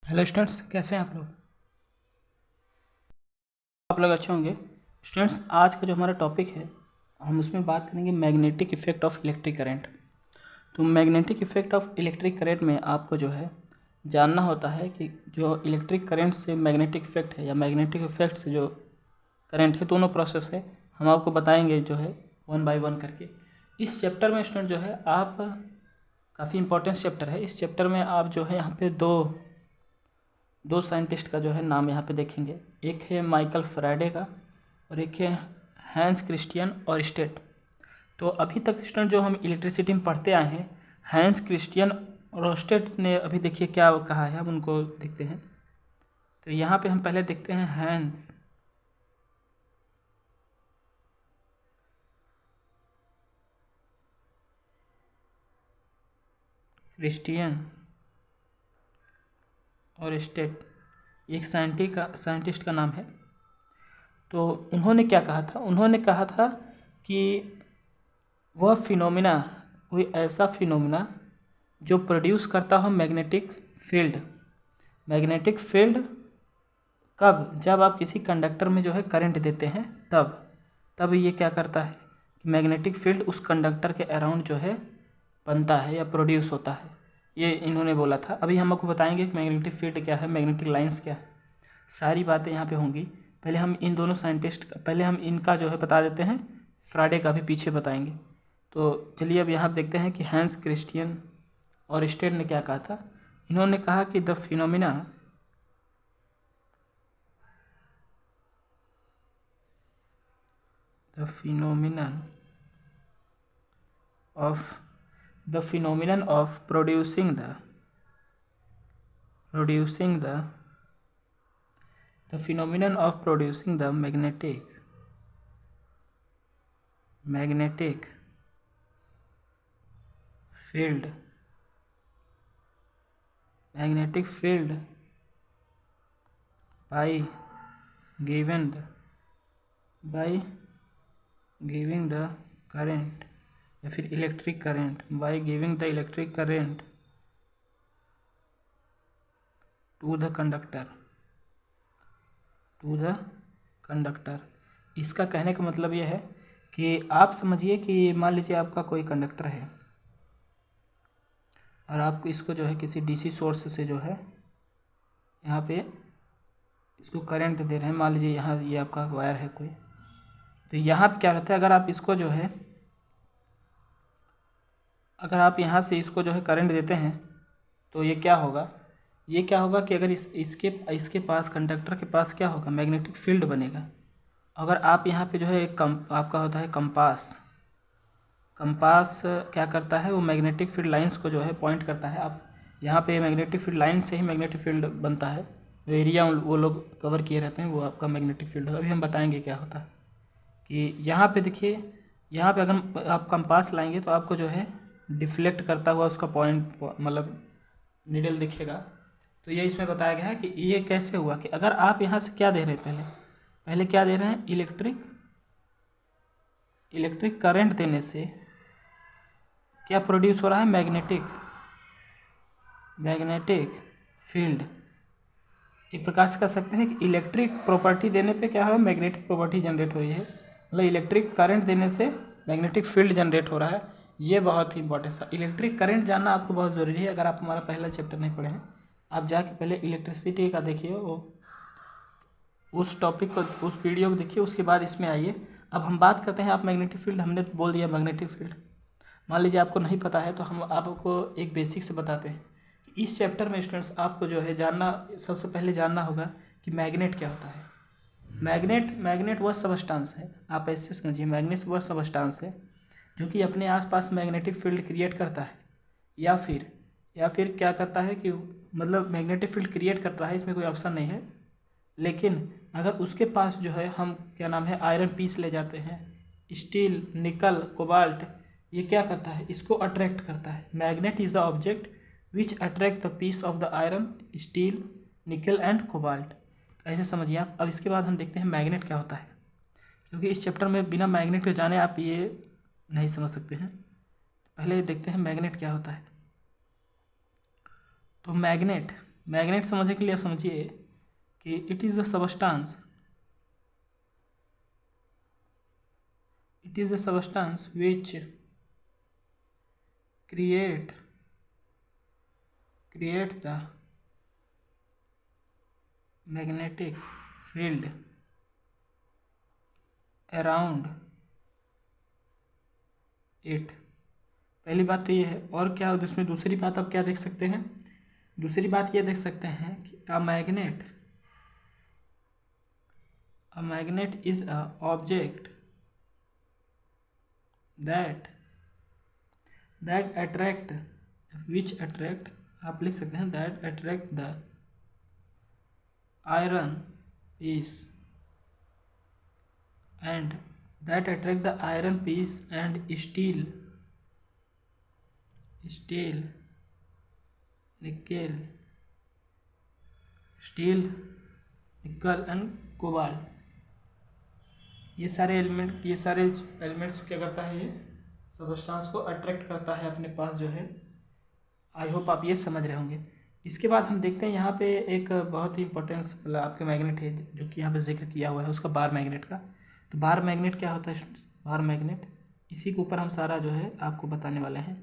Hello students, कैसे हैं आप लोग अच्छे होंगे। स्टूडेंट्स, आज का जो हमारा टॉपिक है हम उसमें बात करेंगे magnetic effect of electric current. तो magnetic effect of electric current में आपको जो है जानना होता है कि जो इलेक्ट्रिक करंट से मैग्नेटिक इफेक्ट है या मैग्नेटिक इफेक्ट से जो करंट है, दोनों प्रोसेस है। हम आपको बताएंगे जो है वन बाय वन करके। इस चैप्टर में स्टूडेंट जो है आप काफ़ी इंपॉर्टेंट चैप्टर है। इस चैप्टर में आप जो है यहाँ पे दो साइंटिस्ट का जो है नाम यहाँ पे देखेंगे। एक है माइकल फैराडे का और एक है हैंस क्रिस्टियन ऑरस्टेड। तो अभी तक स्टूडेंट जो हम इलेक्ट्रिसिटी में पढ़ते आए हैं, हैंस क्रिस्टियन ऑरस्टेड ने अभी देखिए क्या कहा है, हम उनको देखते हैं। तो यहाँ पे हम पहले देखते हैं हैंस क्रिस्टियन ऑरस्टेड, एक साइंटिस्ट का नाम है। तो उन्होंने क्या कहा था? उन्होंने कहा था कि वह फिनोमिना, कोई ऐसा फिनोमिना जो प्रोड्यूस करता हो मैग्नेटिक फील्ड। मैग्नेटिक फील्ड कब? जब आप किसी कंडक्टर में जो है करंट देते हैं तब ये क्या करता है कि मैग्नेटिक फील्ड उस कंडक्टर के अराउंड जो है बनता है या प्रोड्यूस होता है। ये इन्होंने बोला था। अभी हम आपको बताएंगे कि मैग्नेटिक फील्ड क्या है, मैग्नेटिक लाइंस क्या है, सारी बातें यहाँ पे होंगी। पहले हम इन दोनों साइंटिस्ट का, पहले हम इनका जो है बता देते हैं, फ्राडे का भी पीछे बताएंगे। तो चलिए अब यहाँ देखते हैं कि हैंस क्रिस्टियन ऑरस्टेड ने क्या कहा था। इन्होंने कहा कि the phenomena phenomenon of producing the phenomenon of producing the magnetic field by giving the current या फिर electric current, by giving the electric current to the conductor. इसका कहने का मतलब यह है कि आप समझिए कि मान लीजिए आपका कोई कंडक्टर है और आप इसको जो है किसी डीसी सोर्स से जो है यहाँ पे इसको करंट दे रहे हैं। मान लीजिए यहाँ ये आपका वायर है कोई, तो यहाँ पे क्या रहता है, अगर आप इसको जो है, अगर आप यहाँ से इसको जो है करंट देते हैं तो ये क्या होगा कि अगर इसके पास, कंडक्टर के पास क्या होगा, मैग्नेटिक फील्ड बनेगा। अगर आप यहाँ पे जो है एक आपका होता है कंपास क्या करता है, वो मैग्नेटिक फील्ड लाइंस को जो है पॉइंट करता है। आप यहाँ पे मैग्नेटिक फील्ड लाइन से ही मैग्नेटिक फील्ड बनता है। जो एरिया वो लोग कवर किए रहते हैं वो आपका मैग्नेटिक फील्ड होगा। अभी हम बताएंगे क्या होता है कि यहाँ पे देखिए, यहाँ पे अगर आप कंपास लाएंगे तो आपको जो है डिफ्लेक्ट करता हुआ उसका पॉइंट, मतलब निडल दिखेगा। तो ये इसमें बताया गया है कि ये कैसे हुआ कि अगर आप यहाँ से क्या दे रहे हैं, पहले क्या दे रहे हैं, इलेक्ट्रिक करंट देने से क्या प्रोड्यूस हो रहा है, मैग्नेटिक फील्ड। एक प्रकार से कह सकते हैं कि इलेक्ट्रिक प्रॉपर्टी देने पे क्या हो रहा है, मैग्नेटिक प्रॉपर्टी जनरेट हो रही है। मतलब इलेक्ट्रिक करंट देने से मैग्नेटिक फील्ड जनरेट हो रहा है। ये बहुत ही इंपॉर्टेंट सा इलेक्ट्रिक करंट जानना आपको बहुत ज़रूरी है। अगर आप हमारा पहला चैप्टर नहीं पढ़े हैं, आप जाके पहले इलेक्ट्रिसिटी का देखिए, वो उस टॉपिक को, उस वीडियो को देखिए, उसके बाद इसमें आइए। अब हम बात करते हैं, आप मैग्नेटिक फील्ड, हमने बोल दिया मैग्नेटिक फील्ड। मान लीजिए आपको नहीं पता है तो हम आपको एक बेसिक से बताते हैं। इस चैप्टर में स्टूडेंट्स आपको जो है सबसे पहले जानना होगा कि मैग्नेट क्या होता है। मैग्नेट वह सबस्टांस है, आप ऐसे समझिए, मैग्नेट वह सबस्टांस है जो कि अपने आसपास मैग्नेटिक फील्ड क्रिएट करता है, या फिर क्या करता है कि मतलब मैग्नेटिक फील्ड क्रिएट करता है, इसमें कोई ऑप्शन नहीं है। लेकिन अगर उसके पास जो है, हम क्या नाम है, आयरन पीस ले जाते हैं, स्टील, निकल, कोबाल्ट, ये क्या करता है, इसको अट्रैक्ट करता है। Magnet is the object which attract the piece of the iron, steel, nickel and cobalt. ऐसे समझिए आप। अब इसके बाद हम देखते हैं मैग्नेट क्या होता है, क्योंकि इस चैप्टर में बिना मैग्नेट के जाने आप ये नहीं समझ सकते हैं। पहले देखते हैं मैग्नेट क्या होता है। तो मैग्नेट समझने के लिए समझिए कि it is a substance which create the magnetic field around it। पहली बात तो ये है। और क्या उसमें दूसरी बात आप क्या देख सकते हैं? दूसरी बात ये देख सकते हैं कि a magnet is a object that attract आप लिख सकते हैं that attract the iron piece and steel, nickel and cobalt। ये सारे एलिमेंट्स क्या करता है? ये सबस्टांस को अट्रैक्ट करता है अपने पास जो है। आई होप आप ये समझ रहे होंगे। इसके बाद हम देखते हैं यहाँ पे एक बहुत ही इंपॉर्टेंस मतलब आपके मैग्नेट है जो कि यहाँ पे जिक्र किया हुआ है उसका, बार मैग्नेट का। तो बार मैग्नेट क्या होता है? बार मैग्नेट, इसी के ऊपर हम सारा जो है आपको बताने वाले हैं।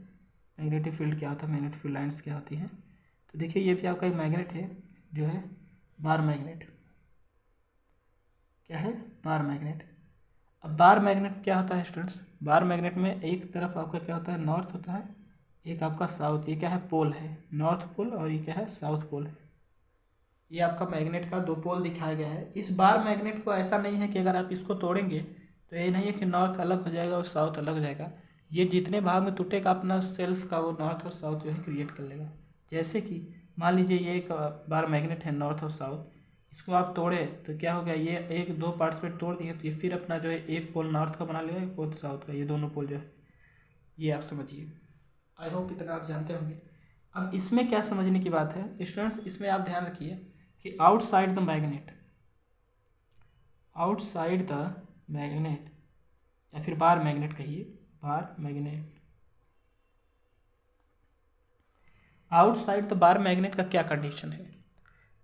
मैग्नेटिक फील्ड क्या होता है, मैग्नेटिक फील्ड लाइन्स क्या होती हैं। तो देखिए ये भी आपका एक मैग्नेट है जो है बार मैग्नेट। क्या है? Bar magnet. अब बार मैग्नेट क्या होता है स्टूडेंट्स? बार मैग्नेट में एक तरफ आपका क्या होता है? नॉर्थ होता है, एक आपका साउथ। ये क्या है? पोल है, नॉर्थ पोल, और ये क्या है? साउथ पोल है। ये आपका मैग्नेट का दो पोल दिखाया गया है। इस बार मैग्नेट को ऐसा नहीं है कि अगर आप इसको तोड़ेंगे तो ये नहीं है कि नॉर्थ अलग हो जाएगा और साउथ अलग हो जाएगा। ये जितने भाग में टूटेगा अपना सेल्फ का वो नॉर्थ और साउथ जो है क्रिएट कर लेगा। जैसे कि मान लीजिए ये एक बार मैग्नेट है नॉर्थ और साउथ, इसको आप तोड़े तो क्या हो गया? ये एक दो पार्ट्स में तोड़ दिए तो ये फिर अपना जो है एक पोल नॉर्थ का बना लेगा, एक पोल साउथ का। ये दोनों पोल जो है ये आप समझिए। आई होप इतना आप जानते होंगे। अब इसमें क्या समझने की बात है स्टूडेंट्स, इसमें आप ध्यान रखिए कि आउटसाइड द मैग्नेट या फिर बार मैग्नेट कहिए, bar magnet, outside the bar magnet का क्या कंडीशन है?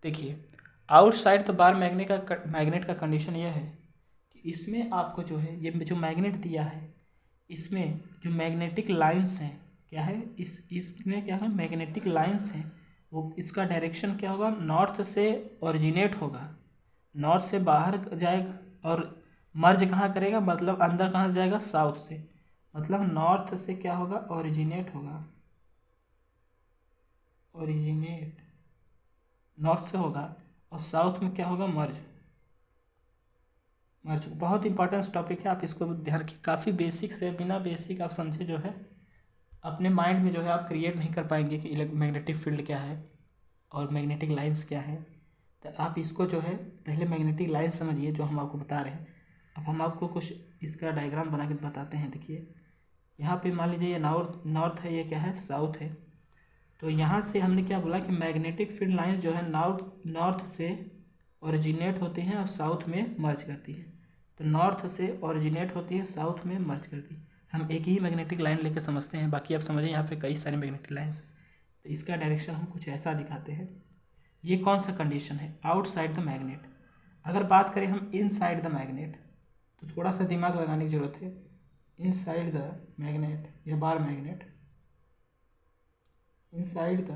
देखिए आउटसाइड द बार मैग्नेट का कंडीशन यह है कि इसमें आपको जो है ये जो मैग्नेट दिया है इसमें जो मैग्नेटिक लाइंस हैं क्या है? इसमें क्या है? मैग्नेटिक लाइंस हैं। वो इसका डायरेक्शन क्या होगा? नॉर्थ से ओरिजिनेट होगा, नॉर्थ से बाहर जाएगा और मर्ज कहाँ करेगा? मतलब अंदर कहाँ से जाएगा? साउथ से। मतलब नॉर्थ से क्या होगा? ओरिजिनेट होगा, ओरिजिनेट नॉर्थ से होगा, और साउथ में क्या होगा? मर्ज। बहुत इंपॉर्टेंट टॉपिक है, आप इसको ध्यान रखिए। काफ़ी बेसिक से, बिना बेसिक आप समझे जो है अपने माइंड में जो है आप क्रिएट नहीं कर पाएंगे कि मैग्नेटिक फील्ड क्या है और मैग्नेटिक लाइंस क्या है। तो आप इसको जो है पहले मैग्नेटिक लाइंस समझिए जो हम आपको बता रहे हैं। अब हम आपको कुछ इसका डायग्राम बना के बताते हैं। देखिए यहाँ पे मान लीजिए ये नॉर्थ है, ये क्या है? साउथ है। तो यहाँ से हमने क्या बोला कि मैग्नेटिक फील्ड लाइंस जो है नॉर्थ से ओरिजिनेट होती हैं और साउथ में मर्ज करती है। तो नॉर्थ से ओरिजिनेट होती है, साउथ में मर्ज करती है। हम एक ही मैग्नेटिक लाइन लेके समझते हैं, बाकी आप समझिए यहाँ पे कई सारे मैग्नेटिक लाइन्स हैं। तो इसका डायरेक्शन हम कुछ ऐसा दिखाते हैं। ये कौन सा कंडीशन है? Outside the magnet. अगर बात करें हम इनसाइड द मैग्नेट तो थोड़ा सा दिमाग लगाने की जरूरत है। इनसाइड द मैग्नेट या bar magnet, inside the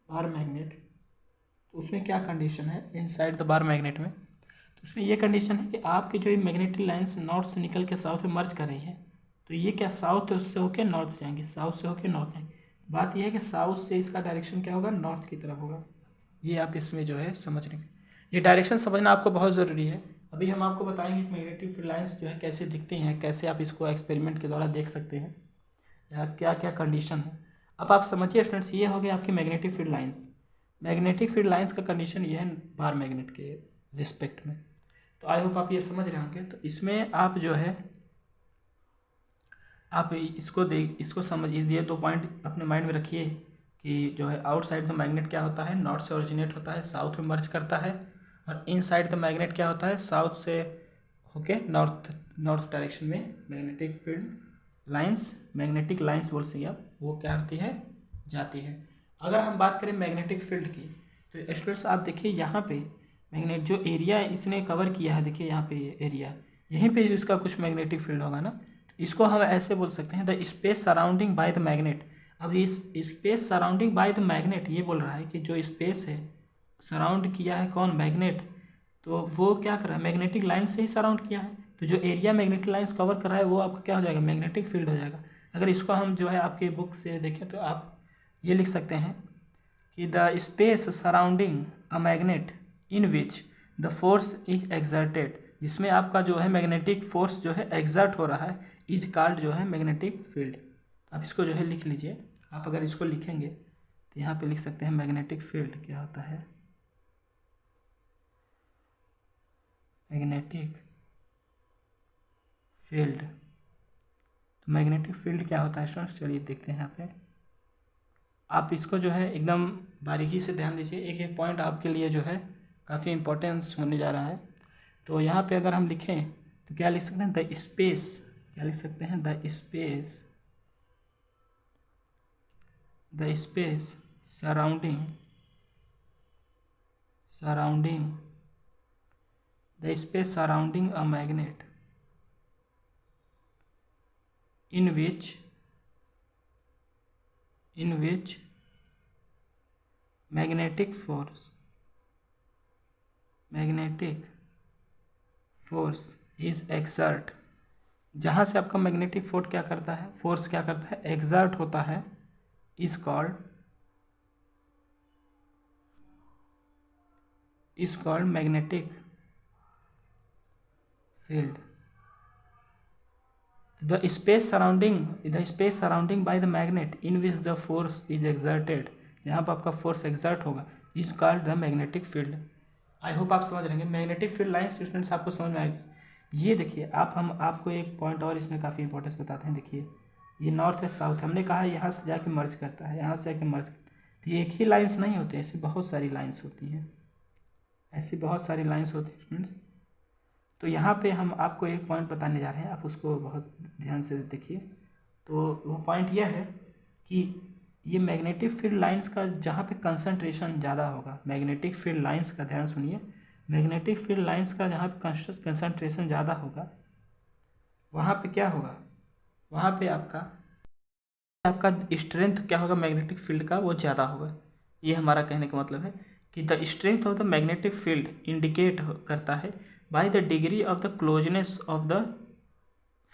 bar magnet, तो उसमें क्या कंडीशन है? इनसाइड द बार मैग्नेट में तो उसमें ये कंडीशन है कि आपकी जो ये मैग्नेटिक लाइन्स नॉर्थ से निकल के साउथ में मर्ज कर रही है, तो ये क्या साउथ से होकर नॉर्थ जाएंगे, साउथ से होकर नॉर्थ जाएंगे। बात यह है कि साउथ से इसका डायरेक्शन क्या होगा? नॉर्थ की तरफ होगा। ये आप इसमें जो है समझ रहे हैं। ये डायरेक्शन समझना आपको बहुत ज़रूरी है। अभी हम आपको बताएंगे कि मैग्नेटिक फील्ड लाइन्स जो है कैसे दिखती हैं, कैसे आप इसको एक्सपेरिमेंट के द्वारा देख सकते हैं, या क्या क्या कंडीशन है। अब आप समझिए स्टूडेंट्स, ये हो गया आपकी magnetic field lines. Magnetic field lines का कंडीशन ये है बार मैग्नेट के रिस्पेक्ट में। तो आई होप आप ये समझ रहे होंगे। तो इसमें आप जो है आप इसको समझिए। ये दो पॉइंट अपने माइंड में रखिए कि जो है आउटसाइड द मैग्नेट क्या होता है? नॉर्थ से ओरिजिनेट होता है, साउथ में मर्ज करता है। और इनसाइड द मैग्नेट क्या होता है? साउथ से होके नॉर्थ डायरेक्शन में magnetic field lines, magnetic lines बोल सकते आप, वो क्या होती है? जाती है। अगर हम बात करें मैग्नेटिक फील्ड की, तो स्टूडेंट्स आप देखिए यहाँ पे मैग्नेट जो एरिया इसने कवर किया है, देखिए यहाँ पे ये एरिया, यहीं पे इसका कुछ मैग्नेटिक फील्ड होगा ना, इसको हम ऐसे बोल सकते हैं the space surrounding by the magnet. अब इस space surrounding by the magnet ये बोल रहा है कि जो स्पेस है सराउंड किया है कौन, मैग्नेट, तो वो क्या कर रहा है, मैग्नेटिक लाइन से ही सराउंड किया है, तो जो एरिया मैग्नेटिक लाइन्स कवर कर रहा है वो आपका क्या हो जाएगा, मैग्नेटिक फील्ड हो जाएगा। अगर इसको हम जो है आपके बुक से देखें तो आप ये लिख सकते हैं कि the space surrounding a magnet in which the force is exerted, जिसमें आपका जो है मैग्नेटिक फोर्स जो है एक्सर्ट हो रहा है, इज कॉल्ड जो है मैग्नेटिक फील्ड। आप इसको जो है लिख लीजिए, आप अगर इसको लिखेंगे तो यहाँ पे लिख सकते हैं मैग्नेटिक फील्ड क्या होता है, मैग्नेटिक फील्ड। तो मैग्नेटिक फील्ड क्या होता है स्टूडेंट्स, चलिए देखते हैं यहाँ पे। आप इसको जो है एकदम बारीकी से ध्यान दीजिए, एक एक पॉइंट आपके लिए जो है काफ़ी इम्पोर्टेंस होने जा रहा है। तो यहाँ पे अगर हम लिखें तो क्या लिख सकते हैं, द स्पेस, क्या लिख सकते हैं, the space surrounding the space surrounding a magnet in which magnetic force is exert, जहाँ से आपका मैग्नेटिक फोर्स क्या करता है, फोर्स क्या करता है, एक्सर्ट होता है, is called magnetic field. The space surrounding by the magnet in which the force is exerted, जहाँ पर आपका फोर्स एक्सर्ट होगा, is called the magnetic field. I hope आप समझ रहेंगे मैग्नेटिक फील्ड लाइन स्टूडेंट्स, आपको समझ में आएगी। ये देखिए हम आपको एक पॉइंट और इसमें काफ़ी इंपॉर्टेंस बताते हैं। देखिए ये नॉर्थ है साउथ, हमने कहा यहाँ से जाके मर्ज करता है, यहाँ से जाके मर्ज करता है, तो ये एक ही लाइन्स नहीं होते, ऐसी बहुत सारी लाइन्स होती हैं, स्टूडेंट्स। तो यहाँ पे हम आपको एक पॉइंट बताने जा रहे हैं, आप उसको बहुत ध्यान से देखिए। तो वो पॉइंट यह है कि ये मैग्नेटिक फील्ड लाइंस का जहाँ पे कंसंट्रेशन ज़्यादा होगा, मैग्नेटिक फील्ड लाइंस का ध्यान सुनिए, मैग्नेटिक फील्ड लाइंस का जहाँ पे कंसंट्रेशन ज़्यादा होगा वहाँ पे क्या होगा, वहाँ पे आपका स्ट्रेंथ क्या होगा मैग्नेटिक फील्ड का, वो ज़्यादा होगा। ये हमारा कहने का मतलब है कि the strength of the magnetic field indicate करता है by the degree of the closeness of the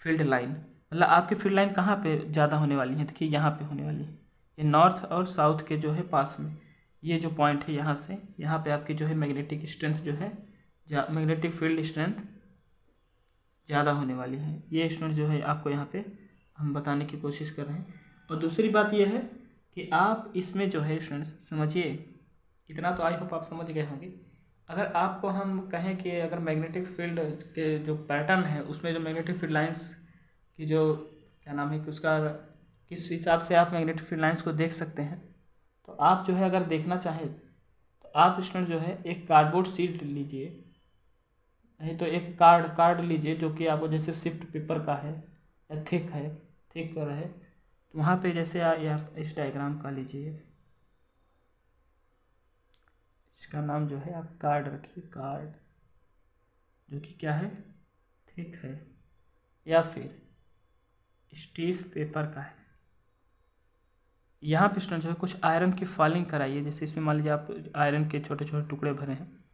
field line, मतलब आपकी फील्ड लाइन कहाँ पे ज़्यादा होने वाली है, देखिए यहाँ पे होने वाली है, ये नॉर्थ और साउथ के जो है पास में, ये जो पॉइंट है यहाँ से यहाँ पे आपकी जो है मैग्नेटिक स्ट्रेंथ जो है, मैग्नेटिक फील्ड स्ट्रेंथ ज़्यादा होने वाली है। ये स्टूडेंट जो है आपको यहाँ पे हम बताने की कोशिश कर रहे हैं। और दूसरी बात यह है कि आप इसमें जो है स्टूडेंट्स समझिए, इतना तो आई होप आप समझ गए होंगे। अगर आपको हम कहें कि अगर मैग्नेटिक फील्ड के जो पैटर्न है उसमें जो मैग्नेटिक फील्ड लाइंस की जो क्या नाम है कि उसका किस हिसाब से आप मैग्नेटिक फील्ड लाइंस को देख सकते हैं, तो आप जो है अगर देखना चाहें तो आप स्टूडेंट जो है एक कार्डबोर्ड शीट लीजिए, नहीं तो एक कार्ड लीजिए जो कि आपको जैसे शिफ्ट पेपर का है या थिक कर है, तो वहाँ पे जैसे आप इस डायग्राम का लीजिए, इसका नाम जो है आप कार्ड रखिए, कार्ड जो कि क्या है, थिक है या फिर स्टीफ पेपर का है। यहाँ पे स्टूडेंट जो है कुछ आयरन की फॉलिंग कराइए, जैसे इसमें मान लीजिए आप आयरन के छोटे छोटे टुकड़े भरे हैं,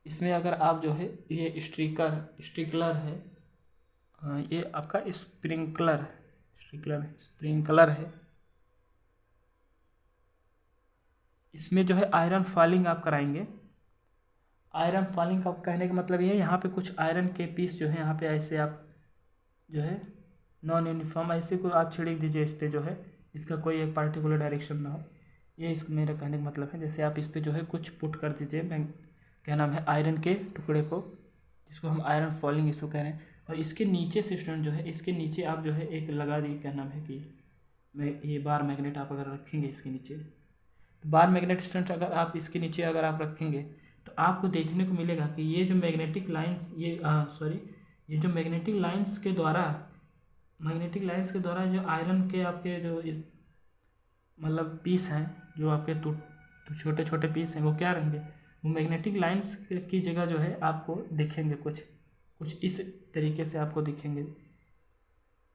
इसमें अगर आप जो है ये स्ट्रिकलर है, ये आपका स्प्रिंकलर है, इसमें जो है आयरन फॉलिंग आप कराएंगे। आयरन फॉलिंग का कहने का मतलब ये है यहाँ पे कुछ आयरन के पीस जो है यहाँ पे ऐसे आप जो है नॉन यूनिफॉर्म ऐसे को आप छिड़क दीजिए इस पर, जो है इसका कोई एक पार्टिकुलर डायरेक्शन ना हो, ये इस मेरा कहने का मतलब है। जैसे आप इस पर जो है कुछ पुट कर दीजिए, मैं क्या नाम है आयरन के टुकड़े को, जिसको हम आयरन फॉलिंग इसको कह रहे हैं, और इसके नीचे से स्टूडेंट जो है इसके नीचे आप जो है एक लगा दी, क्या नाम है कि मैं ये बार मैग्नेट आप अगर रखेंगे इसके नीचे, तो बार मैग्नेट स्टूडेंट अगर आप इसके नीचे अगर आप रखेंगे तो आपको देखने को मिलेगा कि ये जो मैग्नेटिक लाइंस ये जो मैग्नेटिक लाइंस के द्वारा जो आयरन के आपके जो मतलब पीस हैं जो आपके छोटे छोटे पीस हैं वो क्या रहेंगे, वो मैग्नेटिक लाइंस की जगह जो है आपको दिखेंगे, कुछ इस तरीके से आपको दिखेंगे।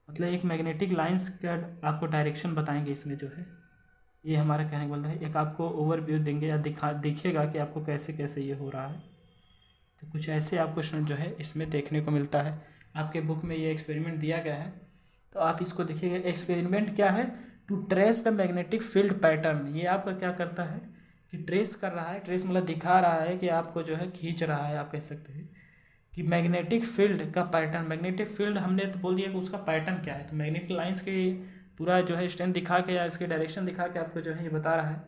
मतलब एक मैग्नेटिक लाइंस का आपको डायरेक्शन बताएंगे इसमें जो है, ये हमारा कहने वाला है। एक आपको ओवरव्यू देंगे या दिखेगा कि आपको कैसे कैसे ये हो रहा है। तो कुछ ऐसे आपको जो है इसमें देखने को मिलता है। आपके बुक में ये एक्सपेरिमेंट दिया गया है, तो आप इसको देखिएगा। एक्सपेरिमेंट क्या है, to trace the magnetic field pattern. ये आपका क्या करता है कि ट्रेस कर रहा है, ट्रेस मतलब दिखा रहा है कि आपको जो है खींच रहा है, आप कह सकते हैं कि मैग्नेटिक फील्ड का पैटर्न। मैग्नेटिक फील्ड हमने तो बोल दिया कि उसका पैटर्न क्या है, तो मैग्नेटिक लाइंस की पूरा जो है स्ट्रेंथ दिखा के या इसके डायरेक्शन दिखा के आपको जो है ये बता रहा है।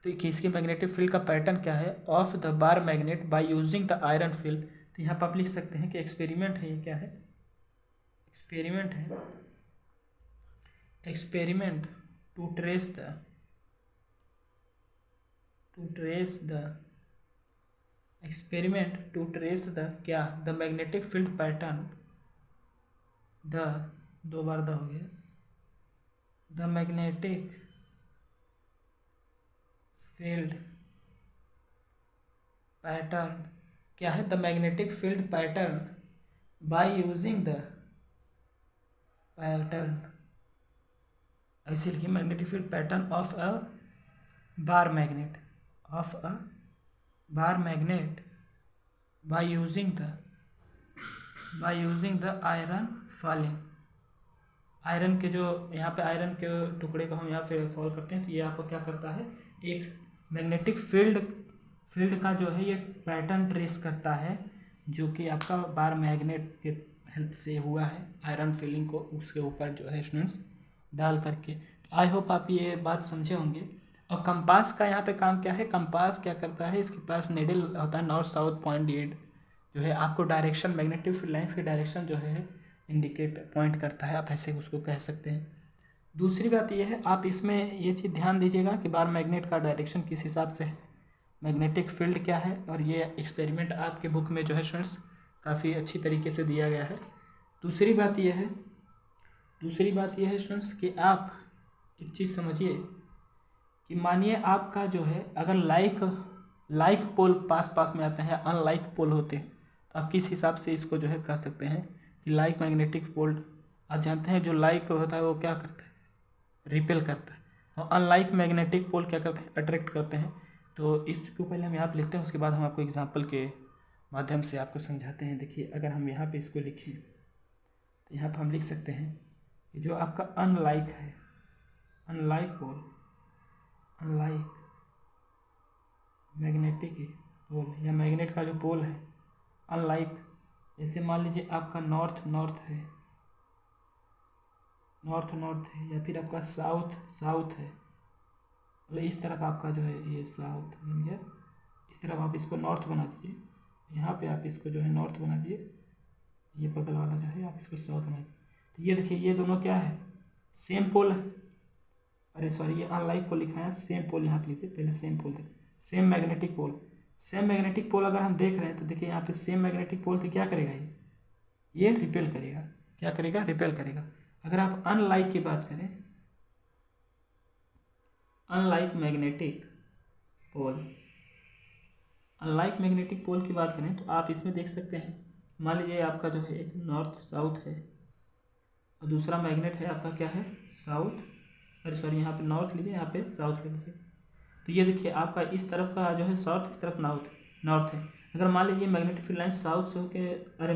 तो कि इसकी मैग्नेटिक फील्ड का पैटर्न क्या है of the bar magnet by using the iron field. तो यहाँ पर आप लिख सकते हैं कि एक्सपेरिमेंट है, ये क्या है, एक्सपेरिमेंट है, experiment to trace the experiment to trace the क्या, the magnetic field pattern, the दो बार द हो गया, द मैग्नेटिक फील्ड पैटर्न क्या है, the magnetic field pattern by using the pattern, ऐसे लिखिए, magnetic field pattern of a bar magnet, of a bar magnet by using the iron falling. Iron के जो यहाँ पे आयरन के टुकड़े को हम यहाँ पे फॉल करते हैं, तो ये आपको क्या करता है, एक मैग्नेटिक फील्ड का जो है ये पैटर्न ट्रेस करता है, जो कि आपका बार मैग्नेट के हेल्प से हुआ है, आयरन फिलिंग को उसके ऊपर जो है स्टूडेंट्स डाल करके। आई होप आप ये बात समझे होंगे। और कंपास का यहाँ पे काम क्या है, कंपास क्या करता है, इसके पास नेडल होता है, नॉर्थ साउथ पॉइंट जो है आपको डायरेक्शन, मैग्नेटिक फील्ड लाइंस की डायरेक्शन जो है इंडिकेट पॉइंट करता है, आप ऐसे उसको कह सकते हैं। दूसरी बात ये है, आप इसमें ये चीज़ ध्यान दीजिएगा कि बार मैग्नेट का डायरेक्शन किस हिसाब से है, मैग्नेटिक फील्ड क्या है, और ये एक्सपेरिमेंट आपके बुक में जो है स्टूडेंट्स काफ़ी अच्छी तरीके से दिया गया है। दूसरी बात ये है स्टूडेंट्स कि आप एक चीज़ समझिए कि मानिए आपका जो है अगर लाइक पोल पास में आते हैं, अनलाइक पोल होते हैं, तो आप किस हिसाब से इसको जो है कह सकते हैं कि लाइक मैग्नेटिक पोल। आप जानते हैं जो लाइक होता है वो क्या करता है, रिपेल करता है, और अनलाइक मैग्नेटिक पोल क्या करते हैं, अट्रैक्ट करते हैं। तो इसको पहले हम यहाँ पर लिखते हैं, उसके बाद हम आपको एग्जाम्पल के माध्यम से आपको समझाते हैं। देखिए अगर हम यहाँ पे इसको लिखें तो यहाँ पर हम लिख सकते हैं कि जो आपका अनलाइक है, अनलाइक पोल, अनलाइक मैग्नेटिक पोल या मैग्नेट का जो पोल है अनलाइक, जैसे मान लीजिए आपका नॉर्थ है या फिर आपका साउथ है, मतलब इस तरफ आपका जो है ये साउथ बन गया, इस तरफ आप इसको नॉर्थ बना दीजिए, यहाँ पे आप इसको जो है नॉर्थ बना दीजिए, ये बगल वाला जो है आप इसको साउथ बना दीजिए। तो ये देखिए ये दोनों क्या है, सेम पोल है, अरे सॉरी ये अनलाइक पोल लिखा है, सेम पोल यहाँ पे लिखिए, पहले सेम पोल देखिए, सेम मैग्नेटिक पोल अगर हम देख रहे हैं तो देखिए यहाँ पे सेम मैग्नेटिक पोल तो क्या करेगा, ये रिपेल करेगा, क्या करेगा, रिपेल करेगा। अगर आप अनलाइक की बात करें, अनलाइक मैग्नेटिक पोल की बात करें तो आप इसमें देख सकते हैं, मान लीजिए आपका जो है एक नॉर्थ साउथ है और दूसरा मैग्नेट है आपका क्या है साउथ, अरे सॉरी यहाँ पे नॉर्थ लीजिए, यहाँ पे साउथ ले लीजिए। तो ये देखिए आपका इस तरफ का जो है साउथ, इस तरफ नॉर्थ है। अगर मान लीजिए मैग्नेटिक फील्ड लाइन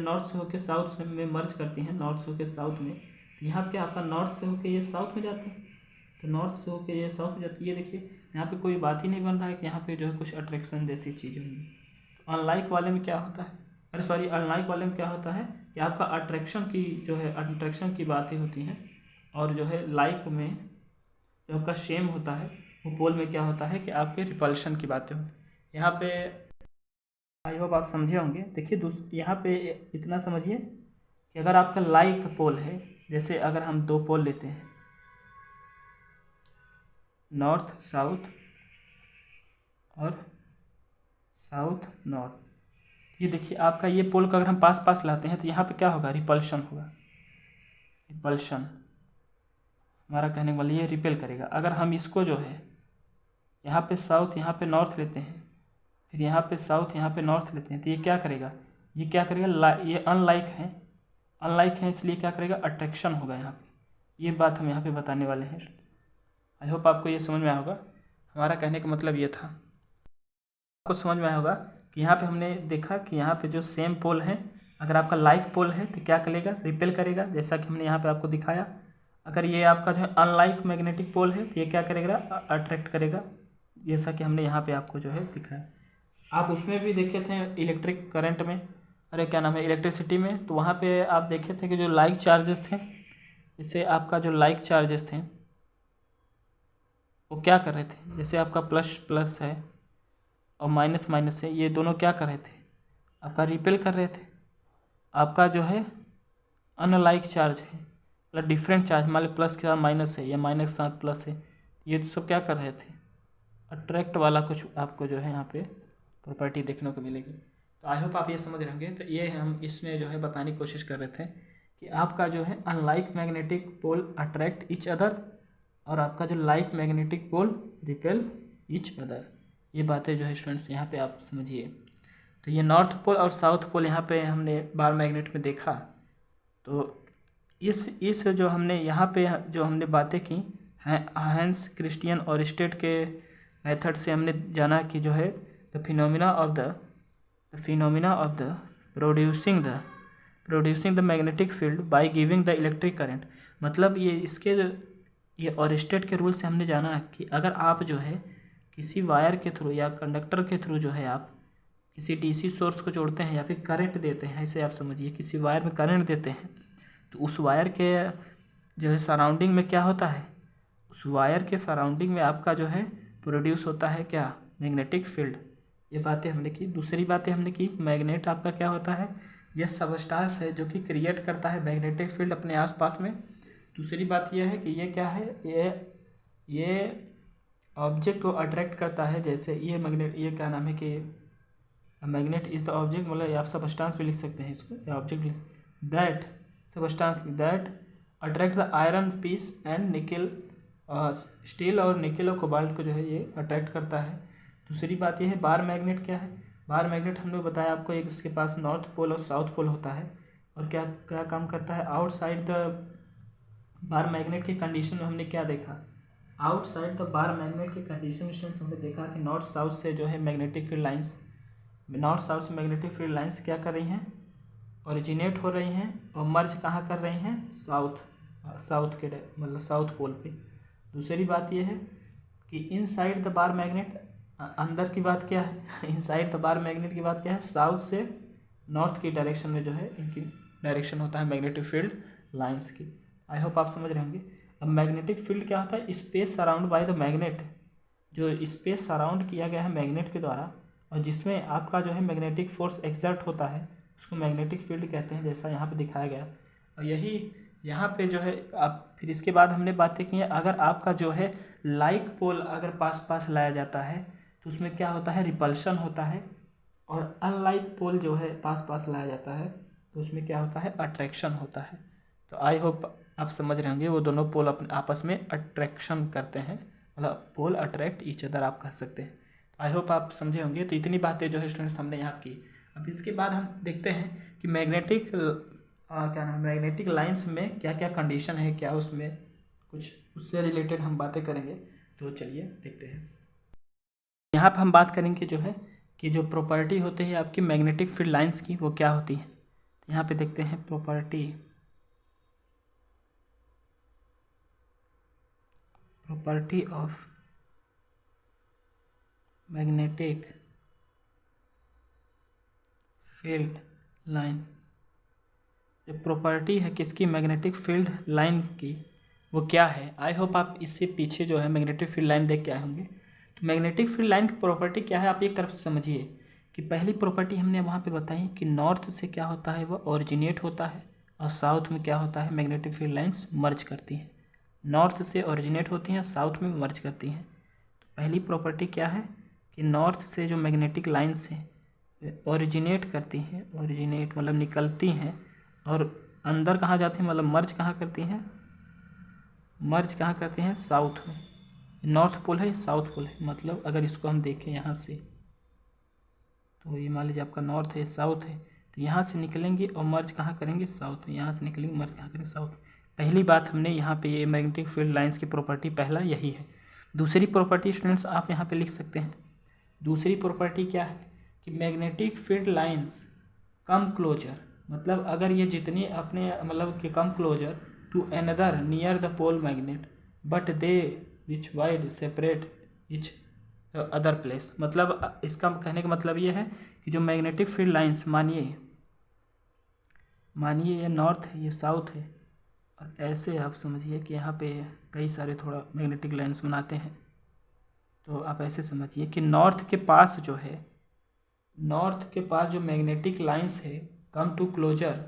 नॉर्थ से होके साउथ में मर्ज करती हैं, नॉर्थ से होके साउथ में, तो यहाँ पे आपका नॉर्थ से होके ये साउथ में जाता है, तो नॉर्थ से होके ये साउथ में जाती है। ये देखिए यहाँ पे कोई बात ही नहीं बन रहा है कि यहाँ पे जो है कुछ अट्रैक्शन जैसी चीज़ होंगी। तो अनलाइक वाले में क्या होता है, अनलाइक वाले में क्या होता है कि आपका अट्रैक्शन की बातें होती हैं, और जो है लाइक में जो आपका सेम होता है वो पोल में क्या होता है कि आपके रिपल्शन की बातें होती हैं। यहाँ पे आई होप आप समझे होंगे। देखिए यहाँ पे इतना समझिए कि अगर आपका लाइक पोल है, जैसे अगर हम दो पोल लेते हैं नॉर्थ साउथ और साउथ नॉर्थ, ये देखिए आपका ये पोल का अगर हम पास लाते हैं तो यहाँ पे क्या होगा, रिपल्शन होगा, रिपल्शन हमारा कहने वाला ये रिपेल करेगा। अगर हम इसको जो है यहाँ पे साउथ, यहाँ पे नॉर्थ लेते हैं, फिर यहाँ पे साउथ, यहाँ पे नॉर्थ लेते हैं, तो ये क्या करेगा, ये क्या करेगा, ये अनलाइक है इसलिए क्या करेगा, अट्रैक्शन होगा यहाँ पे। ये बात हम यहाँ पे बताने वाले हैं। आई होप आपको ये समझ में आया होगा। हमारा कहने का मतलब ये था, आपको समझ में आया होगा कि यहाँ पे हमने देखा कि यहाँ पे जो सेम पोल है, अगर आपका लाइक पोल है तो क्या करेगा, रिपेल करेगा, जैसा कि हमने यहाँ पे आपको दिखाया। अगर ये आपका जो है अनलाइक मैग्नेटिक पोल है तो ये क्या करेगा, अट्रैक्ट करेगा, जैसा कि हमने यहाँ पे आपको जो है दिखाया। आप उसमें भी देखे थे इलेक्ट्रिक करंट में, अरे क्या नाम है, इलेक्ट्रिसिटी में, तो वहाँ पे आप देखे थे कि जो लाइक चार्जेस थे, इससे आपका जो लाइक चार्जेस थे वो क्या कर रहे थे, जैसे आपका प्लस प्लस है और माइनस माइनस है, ये दोनों क्या कर रहे थे, आपका रिपेल कर रहे थे। आपका जो है अनलाइक चार्ज है, मतलब डिफरेंट चार्ज, मान लो प्लस के साथ माइनस है या माइनस के साथ प्लस है, ये तो सब क्या कर रहे थे, अट्रैक्ट वाला कुछ आपको जो है यहाँ पे प्रॉपर्टी देखने को मिलेगी। तो आई होप आप ये समझ रहे होंगे। तो ये हम इसमें जो है बताने की कोशिश कर रहे थे कि आपका जो है unlike magnetic pole attract each other और आपका जो like magnetic pole repel each other. ये बातें जो है स्टूडेंट्स यहाँ पे आप समझिए। तो ये नॉर्थ पोल और साउथ पोल यहाँ पे हमने बार मैग्नेट में देखा। तो इस जो हमने यहाँ पे जो हमने बातें की हैं, हैंस क्रिस्टियन और स्टेट के मेथड से हमने जाना कि जो है the phenomena of the producing the magnetic field bye giving the electric current. मतलब ये ऑरस्टेड के रूल से हमने जाना कि अगर आप जो है किसी वायर के थ्रू या कंडक्टर के थ्रू जो है आप किसी डीसी सोर्स को जोड़ते हैं या फिर करंट देते हैं, ऐसे आप समझिए किसी वायर में करंट देते हैं, तो उस वायर के जो है सराउंडिंग में क्या होता है, उस वायर के सराउंडिंग में आपका जो है प्रोड्यूस होता है क्या, मैग्नेटिक फील्ड। ये बातें हमने की। दूसरी बातें हमने की, मैग्नेट आपका क्या होता है, यह सबस्टांस है जो कि क्रिएट करता है मैग्नेटिक फील्ड अपने आसपास में। दूसरी बात यह है कि ये क्या है, ये ऑब्जेक्ट को अट्रैक्ट करता है, जैसे ये मैग्नेट, ये क्या नाम है कि मैग्नेट इज द ऑब्जेक्ट, मतलब आप सबस्टांस भी लिख सकते हैं इसको, या object that substance that attract the iron piece and nickel, steel और निकल और कोबाल्ट को जो है ये अट्रैक्ट करता है। दूसरी बात ये है बार मैग्नेट क्या है, बार मैग्नेट हमने बताया आपको, एक इसके पास नॉर्थ पोल और साउथ पोल होता है और क्या क्या काम करता है। आउटसाइड द बार मैग्नेट की कंडीशन में हमने क्या देखा, आउटसाइड द बार मैग्नेट की कंडीशन में हमने देखा कि नॉर्थ साउथ से जो है magnetic field lines, north south से मैग्नेटिक फील्ड लाइंस क्या कर रही हैं, ओरिजिनेट हो रही हैं और मर्ज कहाँ कर रही हैं, साउथ के मतलब साउथ पोल पे। दूसरी बात यह है कि इनसाइड द बार मैग्नेट, अंदर की बात क्या है, इनसाइड द बार मैग्नेट की बात क्या है, साउथ से नॉर्थ की डायरेक्शन में जो है इनकी डायरेक्शन होता है मैग्नेटिक फील्ड लाइंस की। आई होप आप समझ रहे होंगे। अब मैग्नेटिक फील्ड क्या होता है, space surround by the magnet, जो स्पेस सराउंड किया गया है मैग्नेट के द्वारा और जिसमें आपका जो है मैग्नेटिक फोर्स एक्सर्ट होता है, उसको मैग्नेटिक फील्ड कहते हैं, जैसा यहाँ पे दिखाया गया। और यही यहाँ पे जो है आप, फिर इसके बाद हमने बातें की हैं, अगर आपका जो है लाइक पोल अगर पास पास लाया जाता है तो उसमें क्या होता है, रिपल्शन होता है, और अनलाइक पोल जो है पास पास लाया जाता है तो उसमें क्या होता है, अट्रैक्शन होता है। तो आई होप आप समझ रहे होंगे, वो दोनों पोल अपने आपस में अट्रैक्शन करते हैं, मतलब पोल अट्रैक्ट ईच अदर आप कह सकते हैं। आई होप आप समझे होंगे। तो इतनी बातें जो है स्टूडेंट्स हमने यहाँ की। अब इसके बाद हम देखते हैं कि मैग्नेटिक क्या नाम, मैग्नेटिक लाइंस में क्या क्या कंडीशन है, क्या उसमें कुछ उससे रिलेटेड हम बातें करेंगे। तो चलिए देखते हैं। यहाँ पर हम बात करेंगे जो है कि जो प्रॉपर्टी होती है आपकी मैग्नेटिक फील्ड लाइंस की, वो क्या होती है। तो यहाँ पे देखते हैं property of magnetic field line. जो प्रॉपर्टी है किसकी, मैग्नेटिक फील्ड लाइन की, वो क्या है। आई होप आप इससे पीछे जो है मैग्नेटिक फील्ड लाइन देख के आए होंगे। तो मैग्नेटिक फील्ड लाइन की प्रॉपर्टी क्या है, आप एक तरफ से समझिए कि पहली प्रॉपर्टी हमने वहाँ पे बताई कि नॉर्थ से क्या होता है, वो ओरिजिनेट होता है, और साउथ में क्या होता है, मैग्नेटिक फील्ड लाइंस मर्ज करती हैं। नॉर्थ से ओरिजिनेट होती हैं, साउथ में मर्ज करती हैं। तो पहली प्रॉपर्टी क्या है कि नॉर्थ से जो मैग्नेटिक लाइंस हैं ओरिजिनेट करती हैं, ओरिजिनेट मतलब निकलती हैं, और अंदर कहाँ जाती हैं, मतलब मर्ज कहाँ करती हैं, मर्ज कहाँ करती हैं, साउथ में। नॉर्थ पोल है या साउथ पोल है, मतलब अगर इसको हम देखें यहाँ से, तो ये मान लीजिए आपका नॉर्थ है, साउथ है, तो यहाँ से निकलेंगे और मर्ज कहाँ करेंगे, साउथ में। यहाँ से निकलेंगे, मर्ज कहाँ करेंगे, साउथ। पहली बात हमने यहाँ पे ये मैग्नेटिक फील्ड लाइंस की प्रॉपर्टी पहला यही है। दूसरी प्रॉपर्टी स्टूडेंट्स आप यहाँ पे लिख सकते हैं। दूसरी प्रॉपर्टी क्या है कि magnetic field lines come closer, मतलब अगर ये जितनी अपने मतलब कि come closer to another near the pole magnet but they which wide separate each other place. मतलब इसका कहने का मतलब ये है कि जो मैग्नेटिक फील्ड लाइंस मानिए ये नॉर्थ है, ये साउथ है, और ऐसे आप समझिए कि यहाँ पे कई सारे थोड़ा मैग्नेटिक लाइंस बनाते हैं। तो आप ऐसे समझिए कि नॉर्थ के पास जो है, नॉर्थ के पास जो मैग्नेटिक लाइंस है कम टू क्लोजर,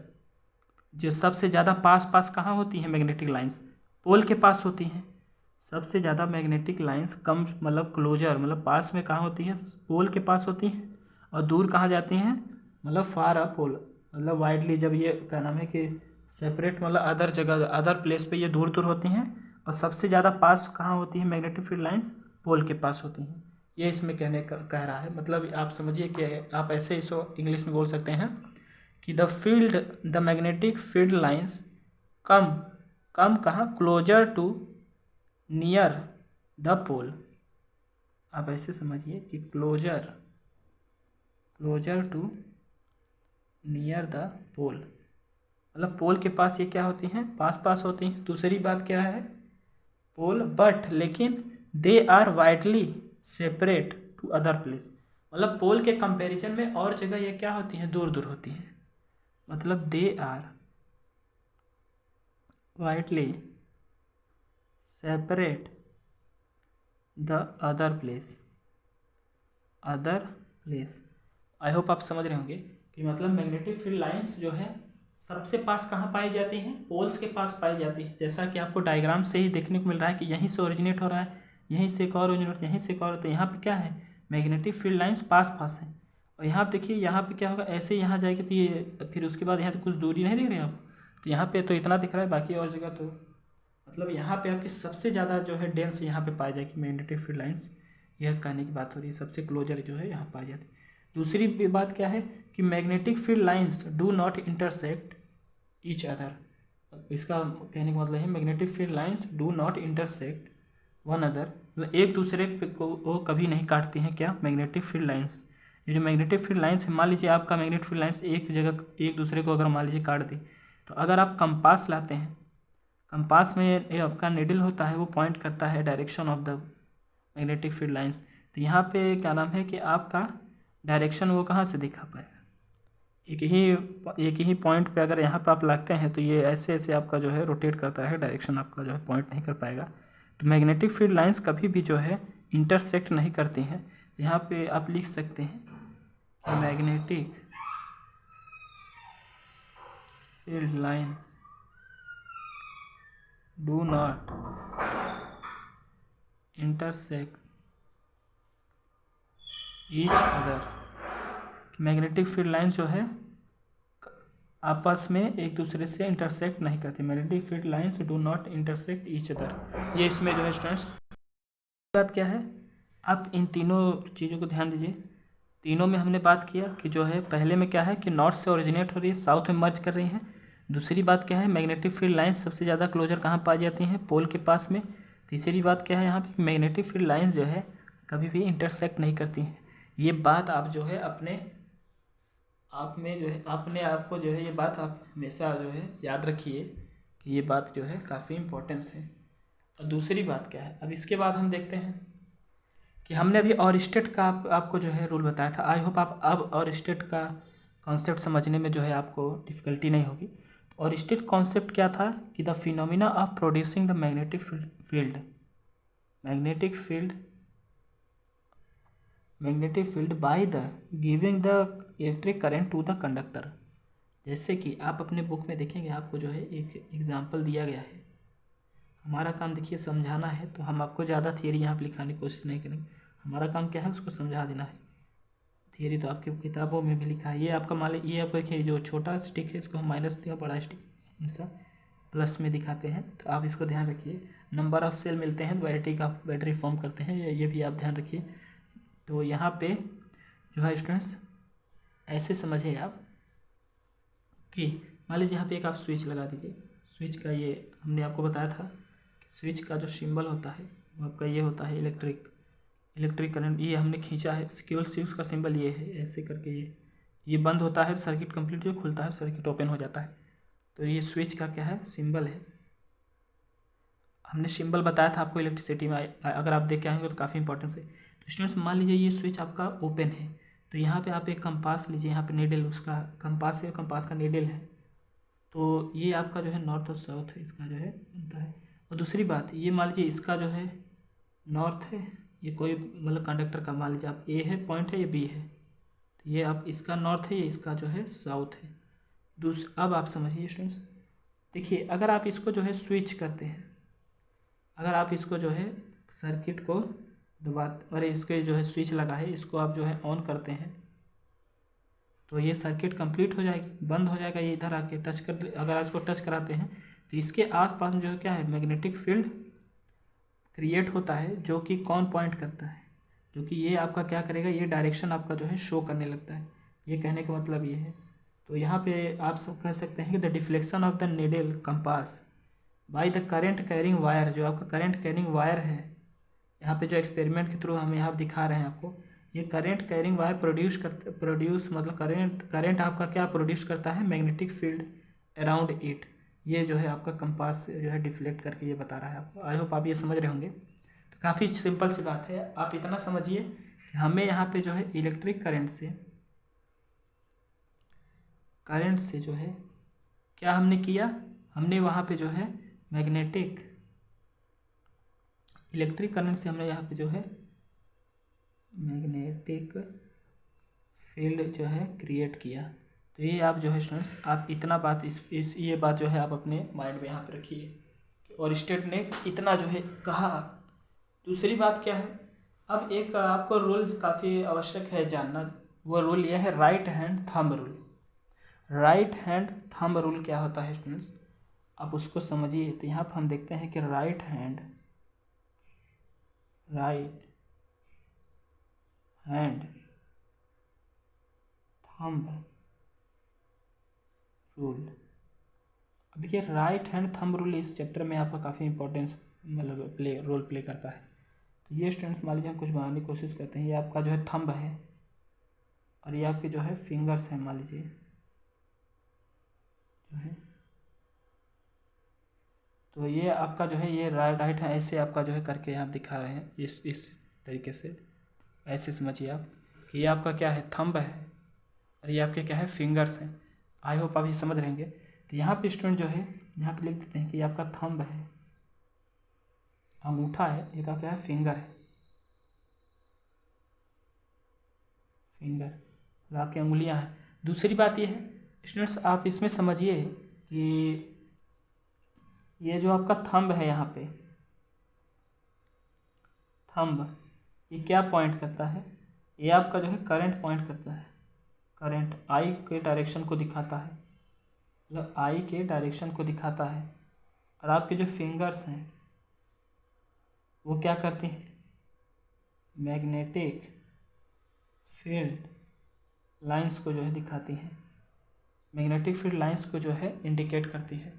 जो सबसे ज़्यादा पास कहाँ होती हैं मैग्नेटिक लाइंस, पोल के पास होती हैं। सबसे ज़्यादा मैग्नेटिक लाइंस कम मतलब क्लोजर मतलब पास में कहाँ होती है, पोल के पास होती हैं। और दूर कहाँ जाती हैं, मतलब फार अ पोल, मतलब वाइडली जब ये क्या नाम है कि सेपरेट मतलब अदर जगह अदर प्लेस पे ये दूर दूर होती हैं। और सबसे ज़्यादा पास कहाँ होती हैं मैग्नेटिक फील्ड लाइंस, पोल के पास होती हैं। ये इसमें कह रहा है, मतलब आप समझिए कि आप ऐसे इसको इंग्लिश में बोल सकते हैं कि द मैग्नेटिक फील्ड लाइंस कम कहाँ, क्लोजर टू नियर द पोल। आप ऐसे समझिए कि क्लोजर टू नियर द पोल, मतलब पोल के पास ये क्या होती हैं, पास होती हैं। दूसरी बात क्या है, पोल बट लेकिन they are widely separate to other place, मतलब पोल के कंपैरिजन में और जगह ये क्या होती हैं, दूर दूर होती हैं। मतलब they are widely separate the other place. I hope आप समझ रहे होंगे कि मतलब मैग्नेटिक फील्ड लाइंस जो है सबसे पास कहाँ पाई जाती हैं, पोल्स के पास पाई जाती है। जैसा कि आपको डायग्राम से ही देखने को मिल रहा है कि यहीं से ओरिजिनेट हो रहा है, यहीं से एक और ओरिजिनेट, यहीं से एक और, तो यहाँ पे क्या है, मैग्नेटिक फील्ड लाइंस पास है। और यहाँ पे देखिए, यहाँ पे क्या होगा, ऐसे यहाँ जाएगी तो ये फिर उसके बाद यहाँ तो कुछ दूरी नहीं दिख रही है आपको, तो यहाँ पे तो इतना दिख रहा है, बाकी और जगह तो मतलब यहाँ पे आपकी सबसे ज़्यादा जो है डेंस यहाँ पे पाई जाएगी मैग्नेटिक फील्ड लाइंस। यह कहने की बात हो रही है, सबसे क्लोजर जो है यहाँ पाई जाती है। दूसरी बात क्या है कि magnetic field lines do not intersect each other. इसका कहने का मतलब है magnetic field lines do not intersect one other, मतलब एक दूसरे को वो कभी नहीं काटती हैं क्या, मैग्नेटिक फील्ड लाइंस। ये जो मैग्नेटिक फील्ड लाइंस है, मान लीजिए आपका मैग्नेटिक फील्ड लाइंस एक जगह एक दूसरे को अगर मान लीजिए काट दी, तो अगर आप कंपास लाते हैं, कंपास में ये आपका निडल होता है, वो पॉइंट करता है direction of the magnetic field lines. तो यहाँ पे क्या नाम है कि आपका डायरेक्शन वो कहाँ से दिखा पाएगा, एक ही पॉइंट पे अगर यहाँ पे आप लगते हैं तो ये ऐसे ऐसे आपका जो है रोटेट करता है, डायरेक्शन आपका जो है पॉइंट नहीं कर पाएगा। तो मैग्नेटिक फील्ड लाइंस कभी भी जो है इंटरसेक्ट नहीं करती हैं। यहाँ पे आप लिख सकते हैं magnetic field lines do not intersect each other. Magnetic field lines जो है आपस में एक दूसरे से इंटरसेक्ट नहीं करती। Magnetic field lines do not intersect each other. ये इसमें जो है स्टूडेंट्स बात क्या है, आप इन तीनों चीज़ों को ध्यान दीजिए। तीनों में हमने बात किया कि जो है पहले में क्या है कि नॉर्थ से ओरिजिनेट हो रही है, साउथ में मर्ज कर रही हैं। दूसरी बात क्या है, मैग्नेटिक फील्ड लाइंस सबसे ज़्यादा क्लोजर कहाँ पाई जाती हैं, पोल के पास में। तीसरी बात क्या है, यहाँ पे मैग्नेटिक फील्ड लाइंस जो है कभी भी इंटरसेक्ट नहीं करती हैं। ये बात आप जो है अपने आप में जो है अपने आप को जो है ये बात आप हमेशा जो है याद रखिए कि ये बात जो है काफ़ी इम्पोर्टेंस है। और दूसरी बात क्या है, अब इसके बाद हम देखते हैं कि हमने अभी और स्टेट का आपको जो है रूल बताया था। आई होप आप अब और स्टेट का कॉन्सेप्ट समझने में जो है आपको डिफ़िकल्टी नहीं होगी। और स्टेट कॉन्सेप्ट क्या था कि the phenomena of producing the magnetic field by the giving the electric current to the conductor. जैसे कि आप अपने बुक में देखेंगे, आपको जो है एक एग्जाम्पल दिया गया है। हमारा काम देखिए समझाना है, तो हम आपको ज़्यादा थियरी यहाँ पर लिखाने की कोशिश नहीं करेंगे। हमारा काम क्या है, उसको समझा देना है। थियरी तो आपकी किताबों में भी लिखा है। ये आपका मान लीजिए, ये आप देखिए जो छोटा स्टिक है इसको हम माइनस देंगे, बड़ा स्टिक हमेशा प्लस में दिखाते हैं, तो आप इसको ध्यान रखिए। नंबर ऑफ सेल मिलते हैं तो बैटरी फॉर्म करते हैं, ये भी आप ध्यान रखिए। तो यहाँ पे जो है स्टूडेंट्स ऐसे समझिए आप कि मान लीजिए यहाँ पे एक आप स्विच लगा दीजिए। स्विच का ये हमने आपको बताया था कि स्विच का जो सिंबल होता है वो आपका ये होता है इलेक्ट्रिक करंट। ये हमने खींचा है, केवल स्विच का सिंबल ये है, ऐसे करके ये बंद होता है, सर्किट कंप्लीट जो खुलता है सर्किट ओपन हो जाता है। तो ये स्विच का क्या है, सिंबल है। हमने सिंबल बताया था आपको इलेक्ट्रिसिटी में, अगर आप देख के आएंगे तो काफ़ी इंपॉर्टेंस है। तो स्टूडेंट्स मान लीजिए ये स्विच आपका ओपन है, तो यहाँ पे आप एक कंपास लीजिए, यहाँ पे नीडल उसका कंपास है, कंपास का नीडल है। तो ये आपका जो है नॉर्थ और साउथ है, इसका जो है बनता है। और दूसरी बात ये मान लीजिए इसका जो है नॉर्थ है, ये कोई मतलब कंडक्टर का मान लीजिए आप ए है पॉइंट है, ये बी है, तो ये आप इसका नॉर्थ है, ये इसका जो है साउथ है। अब आप समझिए स्टूडेंट्स, देखिए अगर आप इसको जो है स्विच करते हैं, अगर आप इसको जो है सर्किट को अरे इसके जो है स्विच लगा है इसको आप जो है ऑन करते हैं तो ये सर्किट कंप्लीट हो जाएगी, बंद हो जाएगा। ये इधर आके टच कर, अगर इसको टच कराते हैं तो इसके आसपास जो है क्या है, मैग्नेटिक फील्ड क्रिएट होता है, जो कि कौन पॉइंट करता है, जो कि ये आपका क्या करेगा, ये डायरेक्शन आपका जो है शो करने लगता है। ये कहने का मतलब ये है। तो यहाँ पे आप सब कह सकते हैं कि the deflection of the needle compass bye the current carrying wire, जो आपका करंट कैरिंग वायर है, यहाँ पे जो एक्सपेरिमेंट के थ्रू हम यहाँ दिखा रहे हैं आपको, ये करंट कैरिंग वायर प्रोड्यूस मतलब करंट आपका क्या प्रोड्यूस करता है, मैग्नेटिक फील्ड अराउंड इट। ये जो है आपका कंपास जो है डिफ्लेक्ट करके ये बता रहा है आपको। आई होप आप ये समझ रहे होंगे। तो काफ़ी सिंपल सी बात है, आप इतना समझिए कि हमें यहाँ पे जो है इलेक्ट्रिक करंट से जो है क्या हमने किया, हमने वहाँ पे जो है इलेक्ट्रिक करंट से हमने यहाँ पे जो है मैग्नेटिक फील्ड जो है क्रिएट किया। तो ये आप जो है स्टूडेंट्स आप इतना बात ये बात जो है आप अपने माइंड में यहाँ पे रखिए। और स्टेट ने इतना जो है कहा। दूसरी बात क्या है, अब एक आपको रूल काफ़ी आवश्यक है जानना, वो रूल यह है right hand thumb rule. Right hand thumb rule क्या होता है स्टूडेंट्स, आप उसको समझिए। तो यहाँ पर हम देखते हैं कि राइट हैंड थंब रूल। अब ये राइट हैंड थंब रूल इस चैप्टर में आपका काफ़ी इंपॉर्टेंस मतलब रोल प्ले करता है। तो ये स्टूडेंट्स मान लीजिए हम कुछ बनाने की कोशिश करते हैं, ये आपका जो है थंब है और ये आपके जो है फिंगर्स हैं, मान लीजिए जो है, तो ये आपका जो है ये राइट है, ऐसे आपका जो है करके आप दिखा रहे हैं इस तरीके से। ऐसे समझिए आप कि ये आपका क्या है, थंब है और ये आपके क्या है, फिंगर्स हैं। आई होप आप ये समझ रहेंगे। तो यहाँ पे स्टूडेंट जो है यहाँ पे लिख देते हैं कि ये आपका थंब है, अंगूठा है, ये का क्या है, फिंगर है, फिंगर आपकी अंगुलियाँ हैं। दूसरी बात ये है स्टूडेंट्स, आप इसमें समझिए कि ये जो आपका थंब है, यहाँ पे थंब ये क्या पॉइंट करता है, ये आपका जो है करंट पॉइंट करता है, करंट आई के डायरेक्शन को दिखाता है, मतलब आई के डायरेक्शन को दिखाता है। और आपके जो फिंगर्स हैं वो क्या करती हैं, मैग्नेटिक फील्ड लाइंस को जो है दिखाती हैं, मैग्नेटिक फील्ड लाइंस को जो है इंडिकेट करती है।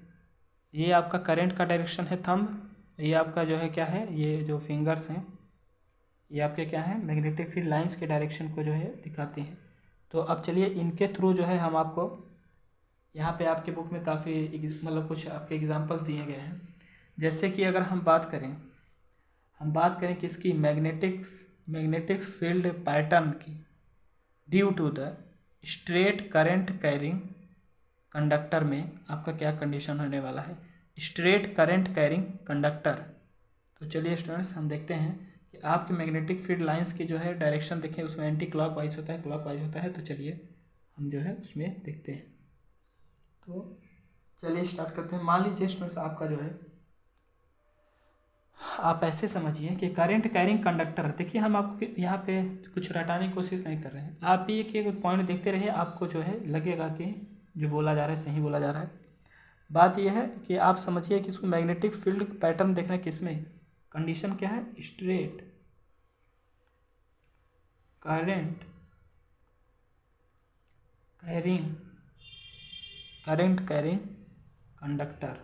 ये आपका करंट का डायरेक्शन है थंब, ये आपका जो है क्या है, ये जो फिंगर्स हैं ये आपके क्या है, मैग्नेटिक फील्ड लाइंस के डायरेक्शन को जो है दिखाती हैं। तो अब चलिए इनके थ्रू जो है हम आपको यहाँ पे आपके बुक में काफ़ी मतलब कुछ आपके एग्जांपल्स दिए गए हैं। जैसे कि अगर हम बात करें किसकी, मैग्नेटिक फील्ड पैटर्न की, due to the straight current carrying conductor में आपका क्या कंडीशन होने वाला है, स्ट्रेट करंट कैरिंग कंडक्टर। तो चलिए स्टूडेंट्स हम देखते हैं कि आपकी मैग्नेटिक फील्ड लाइंस की जो है डायरेक्शन देखें, उसमें एंटी क्लॉक वाइज होता है, क्लॉक वाइज होता है। तो चलिए हम जो है उसमें देखते हैं। तो चलिए स्टार्ट करते हैं। मान लीजिए स्टूडेंट्स आपका जो है, आप ऐसे समझिए कि करंट कैरिंग कंडक्टर, देखिए हम आपको यहाँ पे कुछ रटाने की कोशिश नहीं कर रहे हैं, आप भी एक पॉइंट देखते रहिए, आपको जो है लगेगा कि जो बोला जा रहा है सही बोला जा रहा है। बात यह है कि आप समझिए कि इसको मैग्नेटिक फील्ड पैटर्न देखना किस में, कंडीशन क्या है, स्ट्रेट करंट कैरिंग कंडक्टर।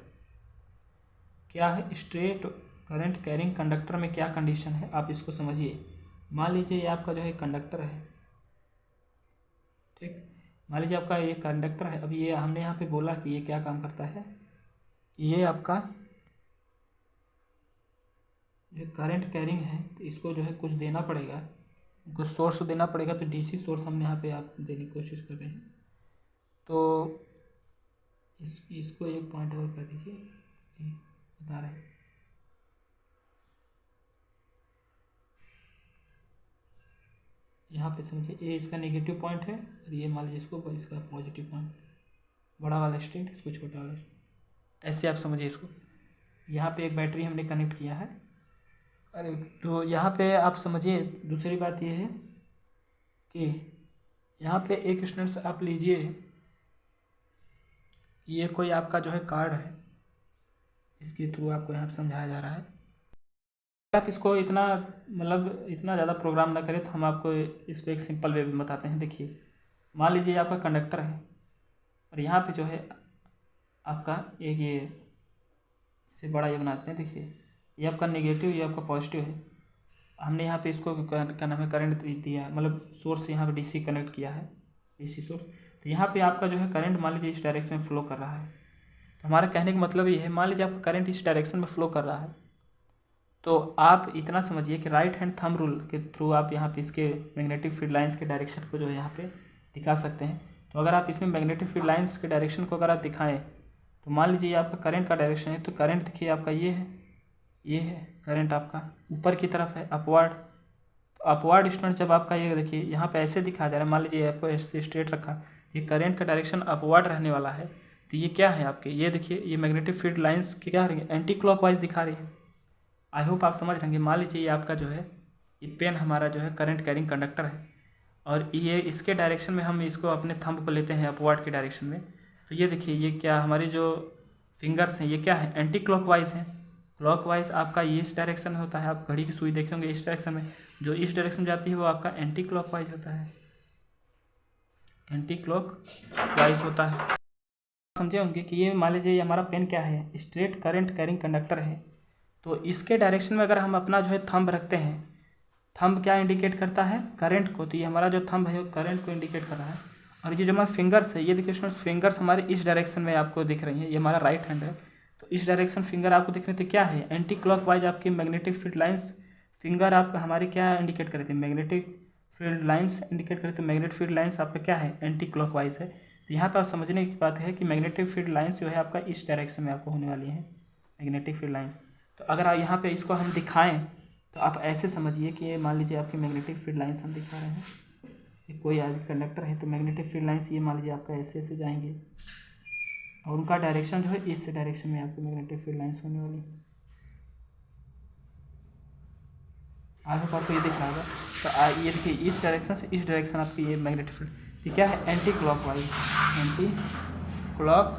क्या है, स्ट्रेट करंट कैरिंग कंडक्टर में क्या कंडीशन है आप इसको समझिए। मान लीजिए ये आपका जो है कंडक्टर है, ठीक, मान लीजिए आपका ये कंडक्टर है। अभी ये हमने यहाँ पे बोला कि ये क्या काम करता है, ये आपका जो करंट कैरिंग है तो इसको जो है कुछ देना पड़ेगा, कुछ सोर्स देना पड़ेगा। तो डीसी सोर्स हमने यहाँ पे आप देने की कोशिश कर रहे हैं। तो इसको एक पॉइंट और कर दीजिए, बता रहे हैं। यहाँ पे समझिए ये इसका नेगेटिव पॉइंट है और ये मान लीजिए इसको इसका पॉजिटिव पॉइंट, बड़ा वाला स्टेट इसको छोटा वाला, ऐसे आप समझिए इसको। यहाँ पे एक बैटरी हमने कनेक्ट किया है। अरे तो यहाँ पे आप समझिए दूसरी बात ये है कि यहाँ पे एक स्टूडेंट्स आप लीजिए, ये कोई आपका जो है कार्ड है, इसके थ्रू आपको यहाँ पे समझाया जा रहा है। आप इसको इतना मतलब इतना ज़्यादा प्रोग्राम ना करें तो हम आपको इसको एक सिंपल वे में बताते हैं। देखिए मान लीजिए आपका कंडक्टर है और यहाँ पे जो है आपका एक ये इससे बड़ा ये बनाते हैं। देखिए ये आपका नेगेटिव, ये आपका पॉजिटिव है। हमने यहाँ पे इसको क्या नाम है करंट दिया, मतलब सोर्स यहाँ पे डीसी कनेक्ट किया है, डीसी सोर्स। तो यहाँ पे आपका जो है करंट मान लीजिए इस डायरेक्शन में फ्लो कर रहा है। तो हमारा कहने का मतलब ये है, मान लीजिए आपका करंट इस डायरेक्शन में फ्लो कर रहा है, तो आप इतना समझिए कि राइट हैंड थंब रूल के थ्रू आप यहाँ पे इसके मैग्नेटिक फील्ड लाइंस के डायरेक्शन को जो है यहाँ पे दिखा सकते हैं। तो अगर आप इसमें मैग्नेटिक फील्ड लाइंस के डायरेक्शन को अगर आप दिखाएं तो मान लीजिए आपका करंट का डायरेक्शन है, तो करंट देखिए आपका ये है करंट आपका ऊपर की तरफ है, अपवर्ड। तो अपवर्ड स्टूडेंट जब आपका ये देखिए यहाँ पे ऐसे दिखाया जा रहा है, मान लीजिए आपको ऐसे स्ट्रेट रखा, ये करंट का डायरेक्शन अपवर्ड रहने वाला है। तो ये क्या है आपके, ये देखिए ये मैग्नेटिक फील्ड लाइंस क्या रही है, एंटी क्लॉकवाइज दिखा रही है। आई होप आप समझ रहेंगे। मान लीजिए ये आपका जो है ये पेन हमारा जो है करंट कैरिंग कंडक्टर है और ये इसके डायरेक्शन में हम इसको अपने थंब को लेते हैं अपवर्ड के डायरेक्शन में। तो ये देखिए ये क्या हमारी जो फिंगर्स हैं ये क्या है, एंटी क्लॉकवाइज हैं। क्लॉकवाइज आपका ये इस डायरेक्शन में होता है, आप घड़ी की सुई देखेंगे इस डायरेक्शन में, जो इस डायरेक्शन जाती है वो आपका एंटी क्लॉकवाइज होता है, एंटी क्लॉकवाइज होता है। समझे होंगे कि ये मान लीजिए हमारा पेन क्या है, स्ट्रेट करंट कैरिंग कंडक्टर है। तो इसके डायरेक्शन में अगर हम अपना जो है थंब रखते हैं, थंब क्या इंडिकेट करता है, करंट को। तो ये हमारा जो थंब है वो करंट को इंडिकेट कर रहा है। और ये जो हमारे फिंगर्स है, ये देखिए स्टूडेंट्स फिंगर्स हमारे इस डायरेक्शन में आपको दिख रही हैं, ये हमारा राइट हैंड है। तो इस डायरेक्शन फिंगर आपको दिख रही थी क्या है, एंटी क्लॉकवाइज आपकी मैग्नेटिक फील्ड लाइंस फिंगर आपका हमारी क्या इंडिकेट कर रही थी, मैग्नेटिक फील्ड लाइंस इंडिकेट कर रही थी। मैग्नेटिक फील्ड लाइंस आपका क्या है, एंटी क्लॉकवाइज है। तो यहाँ पर आप समझने की बात है कि मैग्नेटिक फील्ड लाइंस जो है आपका इस डायरेक्शन में आपको होने वाली है, मैग्नेटिक फील्ड लाइंस। तो अगर आप यहाँ पे इसको हम दिखाएं तो आप ऐसे समझिए कि ये मान लीजिए आपकी मैग्नेटिक फील्ड लाइंस हम दिखा रहे हैं, ये कोई आज कंडक्टर है तो मैग्नेटिक फील्ड लाइंस ये मान लीजिए आपका ऐसे ऐसे जाएंगे और उनका डायरेक्शन जो है इस डायरेक्शन में आपकी मैग्नेटिक फील्ड लाइंस होने वाली है। आज आपको ये दिख रहा होगा। तो ये देखिए इस डायरेक्शन से इस डायरेक्शन आपकी ये मैग्नेटिक फील्ड ये क्या है, एंटी क्लॉकवाइज, एंटी क्लॉक।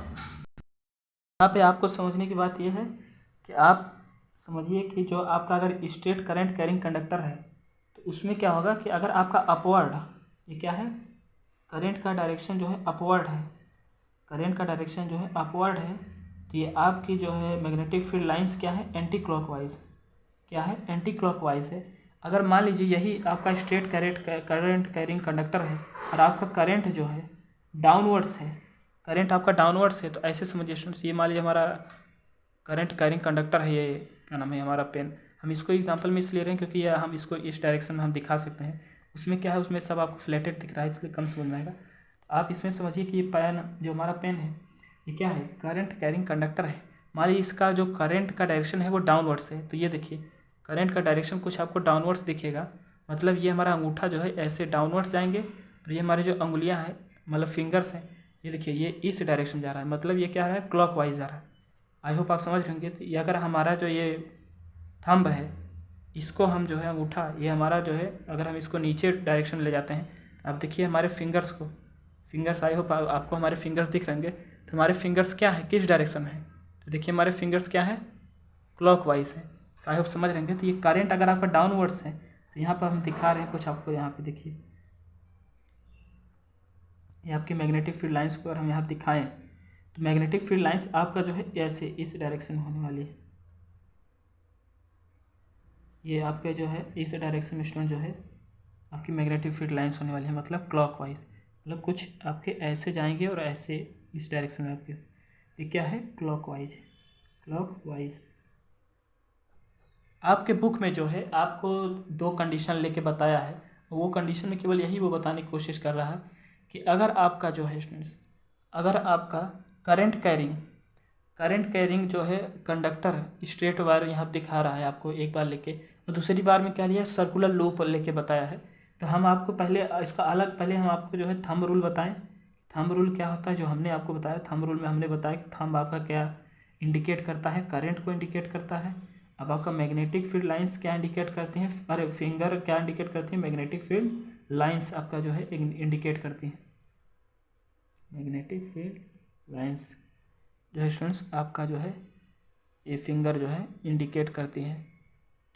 यहाँ पे आपको समझने की बात ये है कि आप समझिए कि जो आपका अगर स्ट्रेट करंट कैरिंग कंडक्टर है तो उसमें क्या होगा कि अगर आपका अपवर्ड, ये क्या है, करंट का डायरेक्शन जो है अपवर्ड है, करंट का डायरेक्शन जो है अपवर्ड है, तो ये आपकी जो है मैग्नेटिक फील्ड लाइंस क्या है, एंटी क्लॉकवाइज, क्या है, एंटी क्लॉकवाइज है। अगर मान लीजिए यही आपका स्ट्रेट करंट कैरिंग कंडक्टर है और आपका करंट जो है डाउनवर्ड्स है, करंट आपका डाउनवर्ड्स है, तो ऐसे समझिए स्टूडेंट्स ये मान लीजिए हमारा करंट कैरिंग कंडक्टर है, ये क्या नाम है हमारा पेन। हम इसको एग्जांपल में इसलिए रहे हैं क्योंकि ये हम इसको इस डायरेक्शन में हम दिखा सकते हैं। उसमें क्या है, उसमें सब आपको फ्लैटेड दिख रहा है इसलिए कम समझ में आएगा। तो आप इसमें समझिए कि ये पेन जो हमारा पेन है ये क्या है, करंट कैरिंग कंडक्टर है। मान लीजिए इसका जो करंट का डायरेक्शन है वो डाउनवर्ड्स है, तो ये देखिए करंट का डायरेक्शन कुछ आपको डाउनवर्ड्स दिखेगा, मतलब ये हमारा अंगूठा जो है ऐसे डाउनवर्ड्स जाएंगे और ये हमारी जो उंगलियां हैं मतलब फिंगर्स हैं ये देखिए ये इस डायरेक्शन जा रहा है, मतलब ये क्या है, क्लॉकवाइज जा रहा है। आई होप आप समझ रहेंगे। तो ये अगर हमारा जो ये थंब है इसको हम जो है अंगूठा, ये हमारा जो है अगर हम इसको नीचे डायरेक्शन ले जाते हैं, आप देखिए हमारे फिंगर्स को, फिंगर्स आई होप आपको हमारे फिंगर्स दिख रहेंगे। तो हमारे फिंगर्स क्या है, किस डायरेक्शन है, तो देखिए हमारे फिंगर्स क्या है, क्लॉकवाइज है। आई होप समझ रहेंगे। तो ये करंट अगर आपका डाउनवर्ड्स है तो यहाँ पर हम दिखा रहे हैं कुछ आपको, यहाँ पे देखिए ये आपकी मैग्नेटिक फील्ड लाइंस को अगर हम यहाँ दिखाएं तो मैग्नेटिक फील्ड लाइंस आपका जो है ऐसे इस डायरेक्शन में होने वाली है। ये आपके जो है इस डायरेक्शन में स्टूडेंट जो है आपकी मैग्नेटिक फील्ड लाइंस होने वाली है, मतलब क्लॉकवाइज, मतलब कुछ आपके ऐसे जाएंगे और ऐसे इस डायरेक्शन में आपके, ये क्या है, क्लॉकवाइज, क्लॉकवाइज। आपके बुक में जो है आपको 2 कंडीशन लेके बताया है, वो कंडीशन में केवल यही वो बताने की कोशिश कर रहा है कि अगर आपका जो है स्टूडेंट्स, अगर आपका करंट कैरिंग जो है कंडक्टर स्ट्रेट वायर यहाँ दिखा रहा है आपको एक बार लेके, और दूसरी बार में क्या लिया है, सर्कुलर लूप लेके बताया है। तो हम आपको पहले इसका अलग, पहले हम आपको जो है थंब रूल बताएं। थंब रूल क्या होता है, जो हमने आपको बताया, थंब रूल में हमने बताया कि थंब आपका क्या इंडिकेट करता है, करंट को इंडिकेट करता है। अब आपका मैग्नेटिक फील्ड लाइंस क्या इंडिकेट करती हैं, अरे फिंगर क्या इंडिकेट करती है, मैग्नेटिक फील्ड लाइंस आपका जो है इंडिकेट करती हैं। मैग्नेटिक फील्ड लाइंस जो है स्टूडेंट्स आपका जो है ये फिंगर जो है इंडिकेट करती हैं।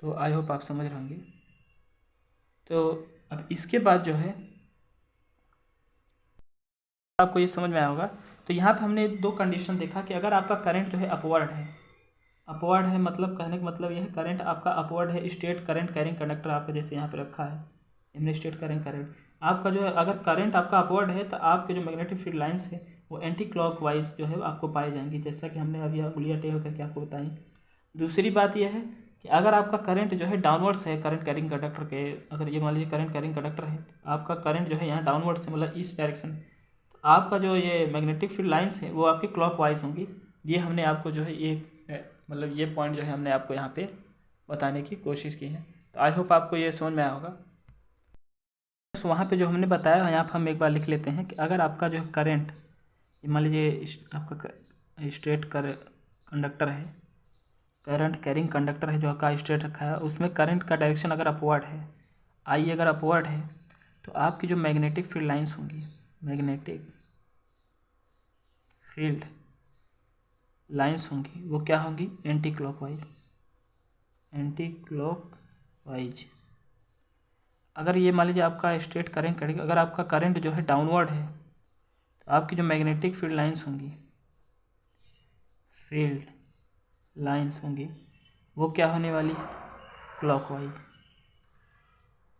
तो आई होप आप समझ रहे होंगे। तो अब इसके बाद जो है आपको ये समझ में आया होगा। तो यहाँ पे हमने 2 कंडीशन देखा कि अगर आपका करंट जो है अपवर्ड है, अपवर्ड है मतलब कहने का मतलब यह है करंट आपका अपवर्ड है, स्ट्रेट करंट कैरिंग कंडक्टर आपका जैसे यहाँ पे रखा है, इनमें स्ट्रेट करंट आपका जो है, अगर करंट आपका अपवर्ड है तो आपके जो मैग्नेटिक फील्ड लाइंस है वो एंटी क्लॉकवाइज जो है आपको पाई जाएंगी, जैसा कि हमने अभी उंगलियां टेढ़ करके आपको बताई। दूसरी बात यह है कि अगर आपका करंट जो है डाउनवर्ड्स है, करंट कैरिंग कंडक्टर के, अगर ये मान लीजिए करंट कैरिंग कंडक्टर है, आपका करंट जो है यहाँ डाउनवर्ड्स है, मतलब इस डायरेक्शन, तो आपका जो ये मैग्नेटिक फील्ड लाइंस है वो आपकी क्लॉकवाइज होंगी। ये हमने आपको जो है ये मतलब ये पॉइंट जो है हमने आपको यहाँ पे बताने की कोशिश की है। तो आई होप आपको ये समझ में आया होगा। तो वहाँ पे जो हमने बताया यहाँ पर हम एक बार लिख लेते हैं कि अगर आपका जो करंट, मान लीजिए आपका स्ट्रेट कंडक्टर है, करंट कैरिंग कंडक्टर है जो आपका स्ट्रेट रखा है, उसमें करंट का डायरेक्शन अगर अपवर्ड है, आई अगर अपवर्ड है, तो आपकी जो मैग्नेटिक फील्ड लाइंस होंगी, मैग्नेटिक फील्ड लाइंस होंगी वो क्या होंगी, एंटी क्लॉकवाइज, एंटी क्लॉकवाइज। अगर ये मान लीजिए आपका स्ट्रेट करंट करेंगे, अगर आपका करंट जो है डाउनवर्ड है तो आपकी जो मैग्नेटिक फील्ड लाइंस होंगी, फील्ड लाइंस होंगी वो क्या होने वाली है, क्लॉकवाइज,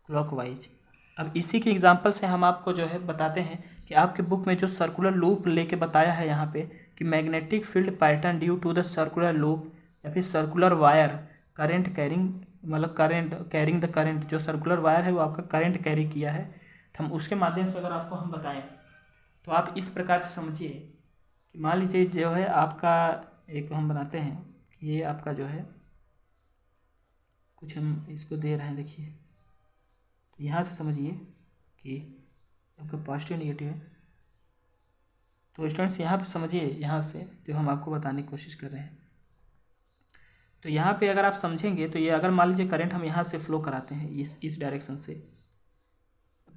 क्लॉकवाइज। अब इसी के एग्जांपल से हम आपको जो है बताते हैं कि आपके बुक में जो सर्कुलर लूप लेके बताया है यहाँ पे कि magnetic field pattern due to the circular loop या फिर सर्कुलर वायर करंट कैरिंग, मतलब करंट कैरिंग द करंट, जो सर्कुलर वायर है वो आपका करंट कैरी किया है। तो हम उसके माध्यम से अगर आपको हम बताएं तो आप इस प्रकार से समझिए कि मान लीजिए जो है आपका एक हम बनाते हैं कि ये आपका जो है कुछ हम इसको दे रहे हैं, देखिए तो यहाँ से समझिए कि आपका पॉजिटिव नेगेटिव है। तो स्टूडेंट्स यहाँ पे समझिए, यहाँ से जो हम आपको बताने की कोशिश कर रहे हैं, तो यहाँ पे अगर आप समझेंगे तो ये अगर मान लीजिए करंट हम यहाँ से फ्लो कराते हैं इस डायरेक्शन से,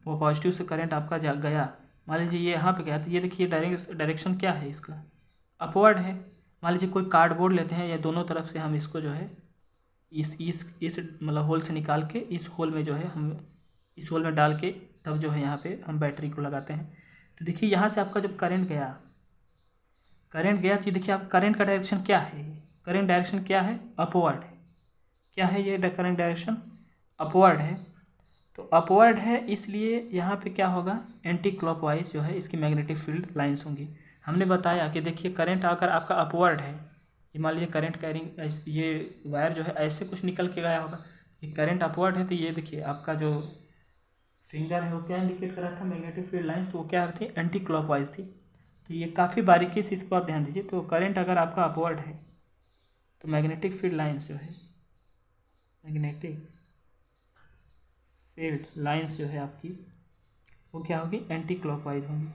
वो पॉजिटिव से करंट आपका गया, मान लीजिए ये यहाँ पे गया, तो ये देखिए डायरेक्शन क्या है इसका, अपवर्ड है। मान लीजिए कोई कार्डबोर्ड लेते हैं या दोनों तरफ से हम इसको जो है इस मतलब होल से निकाल के इस होल में जो है हम इस होल में डाल के तब जो है यहाँ पे हम बैटरी को लगाते हैं। तो देखिए यहाँ से आपका जब करंट गया तो देखिए आप करंट का डायरेक्शन क्या है, करंट डायरेक्शन क्या है, अपवर्ड है। क्या है ये करंट डायरेक्शन, अपवर्ड है। तो अपवर्ड है इसलिए यहाँ पे क्या होगा, एंटी क्लॉकवाइज जो है इसकी मैग्नेटिक फील्ड लाइंस होंगी। हमने बताया कि देखिए करंट अगर आपका अपवर्ड है, ये मान लीजिए करंट कैरिंग, ये वायर जो है ऐसे कुछ निकल के गया होगा, ये करंट अपवर्ड है, तो ये देखिए आपका जो फिंगर है वो क्या इंडिकेट कर रहा था, मैग्नेटिक फील्ड लाइंस, तो वो क्या थी, एंटी क्लॉकवाइज थी। तो ये काफ़ी बारीकी से इसको आप ध्यान दीजिए। तो करंट अगर आपका अपवर्ड है तो मैग्नेटिक फील्ड लाइंस जो है, मैग्नेटिक फील्ड लाइंस जो है आपकी वो क्या होगी, एंटी क्लॉकवाइज होंगी,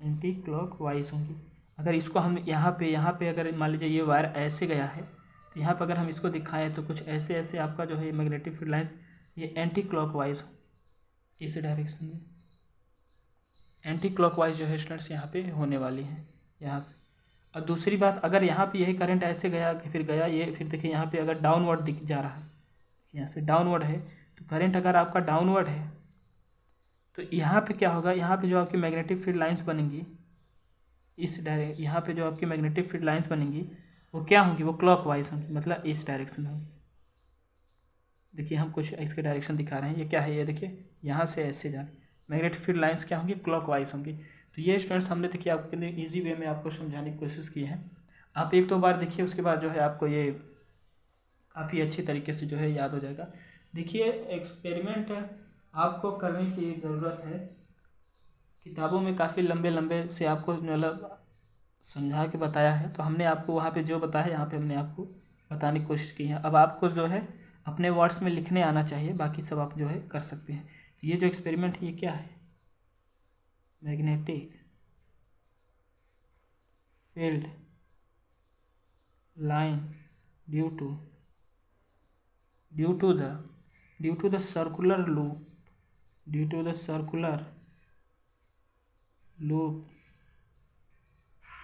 एंटी क्लॉकवाइज होंगी। अगर इसको हम यहाँ पे अगर मान लीजिए ये वायर ऐसे गया है तो यहाँ पर अगर हम इसको दिखाएं तो कुछ ऐसे ऐसे आपका जो है मैग्नेटिक फील्ड लाइंस ये एंटी क्लॉकवाइज इस डायरेक्शन में एंटी क्लॉकवाइज जो है स्टूडेंट्स यहाँ पे होने वाली हैं। यहाँ से। और दूसरी बात, अगर यहाँ पे यही करंट ऐसे गया कि फिर गया ये, फिर देखिए यहाँ पे अगर डाउनवर्ड दिख जा रहा है, यहाँ से डाउनवर्ड है, तो करंट अगर आपका डाउनवर्ड है तो यहाँ पे क्या होगा, यहाँ पे जो आपकी मैग्नेटिक फील्ड लाइंस बनेंगी इस डायरेक्ट, यहाँ पे जो आपकी मैग्नेटिक फील्ड लाइंस बनेंगी वो क्या होंगी, वो क्लॉकवाइज होंगी, मतलब इस डायरेक्शन में होंगी। देखिए हम कुछ इसके डायरेक्शन दिखा रहे हैं, ये क्या है, ये देखिए यहाँ से ऐसे जा रही मैग्नेटिक फील्ड लाइंस क्या होंगी, क्लॉकवाइज होंगी। तो ये स्टूडेंट्स हमने देखिए आपके लिए ईजी वे में आपको समझाने की कोशिश की है। आप एक दो बार देखिए, उसके बाद जो है आपको ये काफ़ी अच्छी तरीके से जो है याद हो जाएगा। देखिए एक्सपेरिमेंट आपको करने की ज़रूरत है, किताबों में काफ़ी लंबे लंबे से आपको मतलब समझा के बताया है, तो हमने आपको वहाँ पे जो बताया यहाँ पे हमने आपको बताने की कोशिश की है। अब आपको जो है अपने वर्ड्स में लिखने आना चाहिए, बाकी सब आप जो है कर सकते हैं। ये जो एक्सपेरिमेंट है ये क्या है, magnetic field line due to the circular loop, due to the circular loop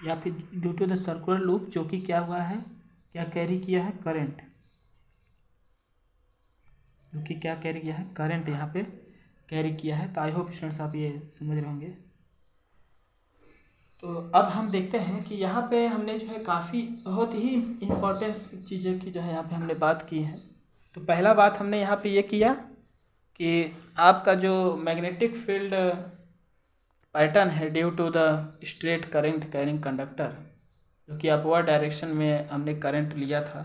या फिर due to the circular loop, जो कि क्या हुआ है, क्या कैरी किया है, करंट, जो कि क्या कैरी किया है, करंट यहाँ पे कैरी किया है। तो आई होप स्टूडेंट्स आप ये समझ रहे होंगे। तो अब हम देखते हैं कि यहाँ पे हमने जो है काफ़ी बहुत ही इम्पोर्टेंस चीज़ों की जो है यहाँ पे हमने बात की है। तो पहला बात हमने यहाँ पे ये किया कि आपका जो मैग्नेटिक फील्ड पैटर्न है due to the straight current carrying conductor, जो कि अपवर्ड डायरेक्शन में हमने करंट लिया था,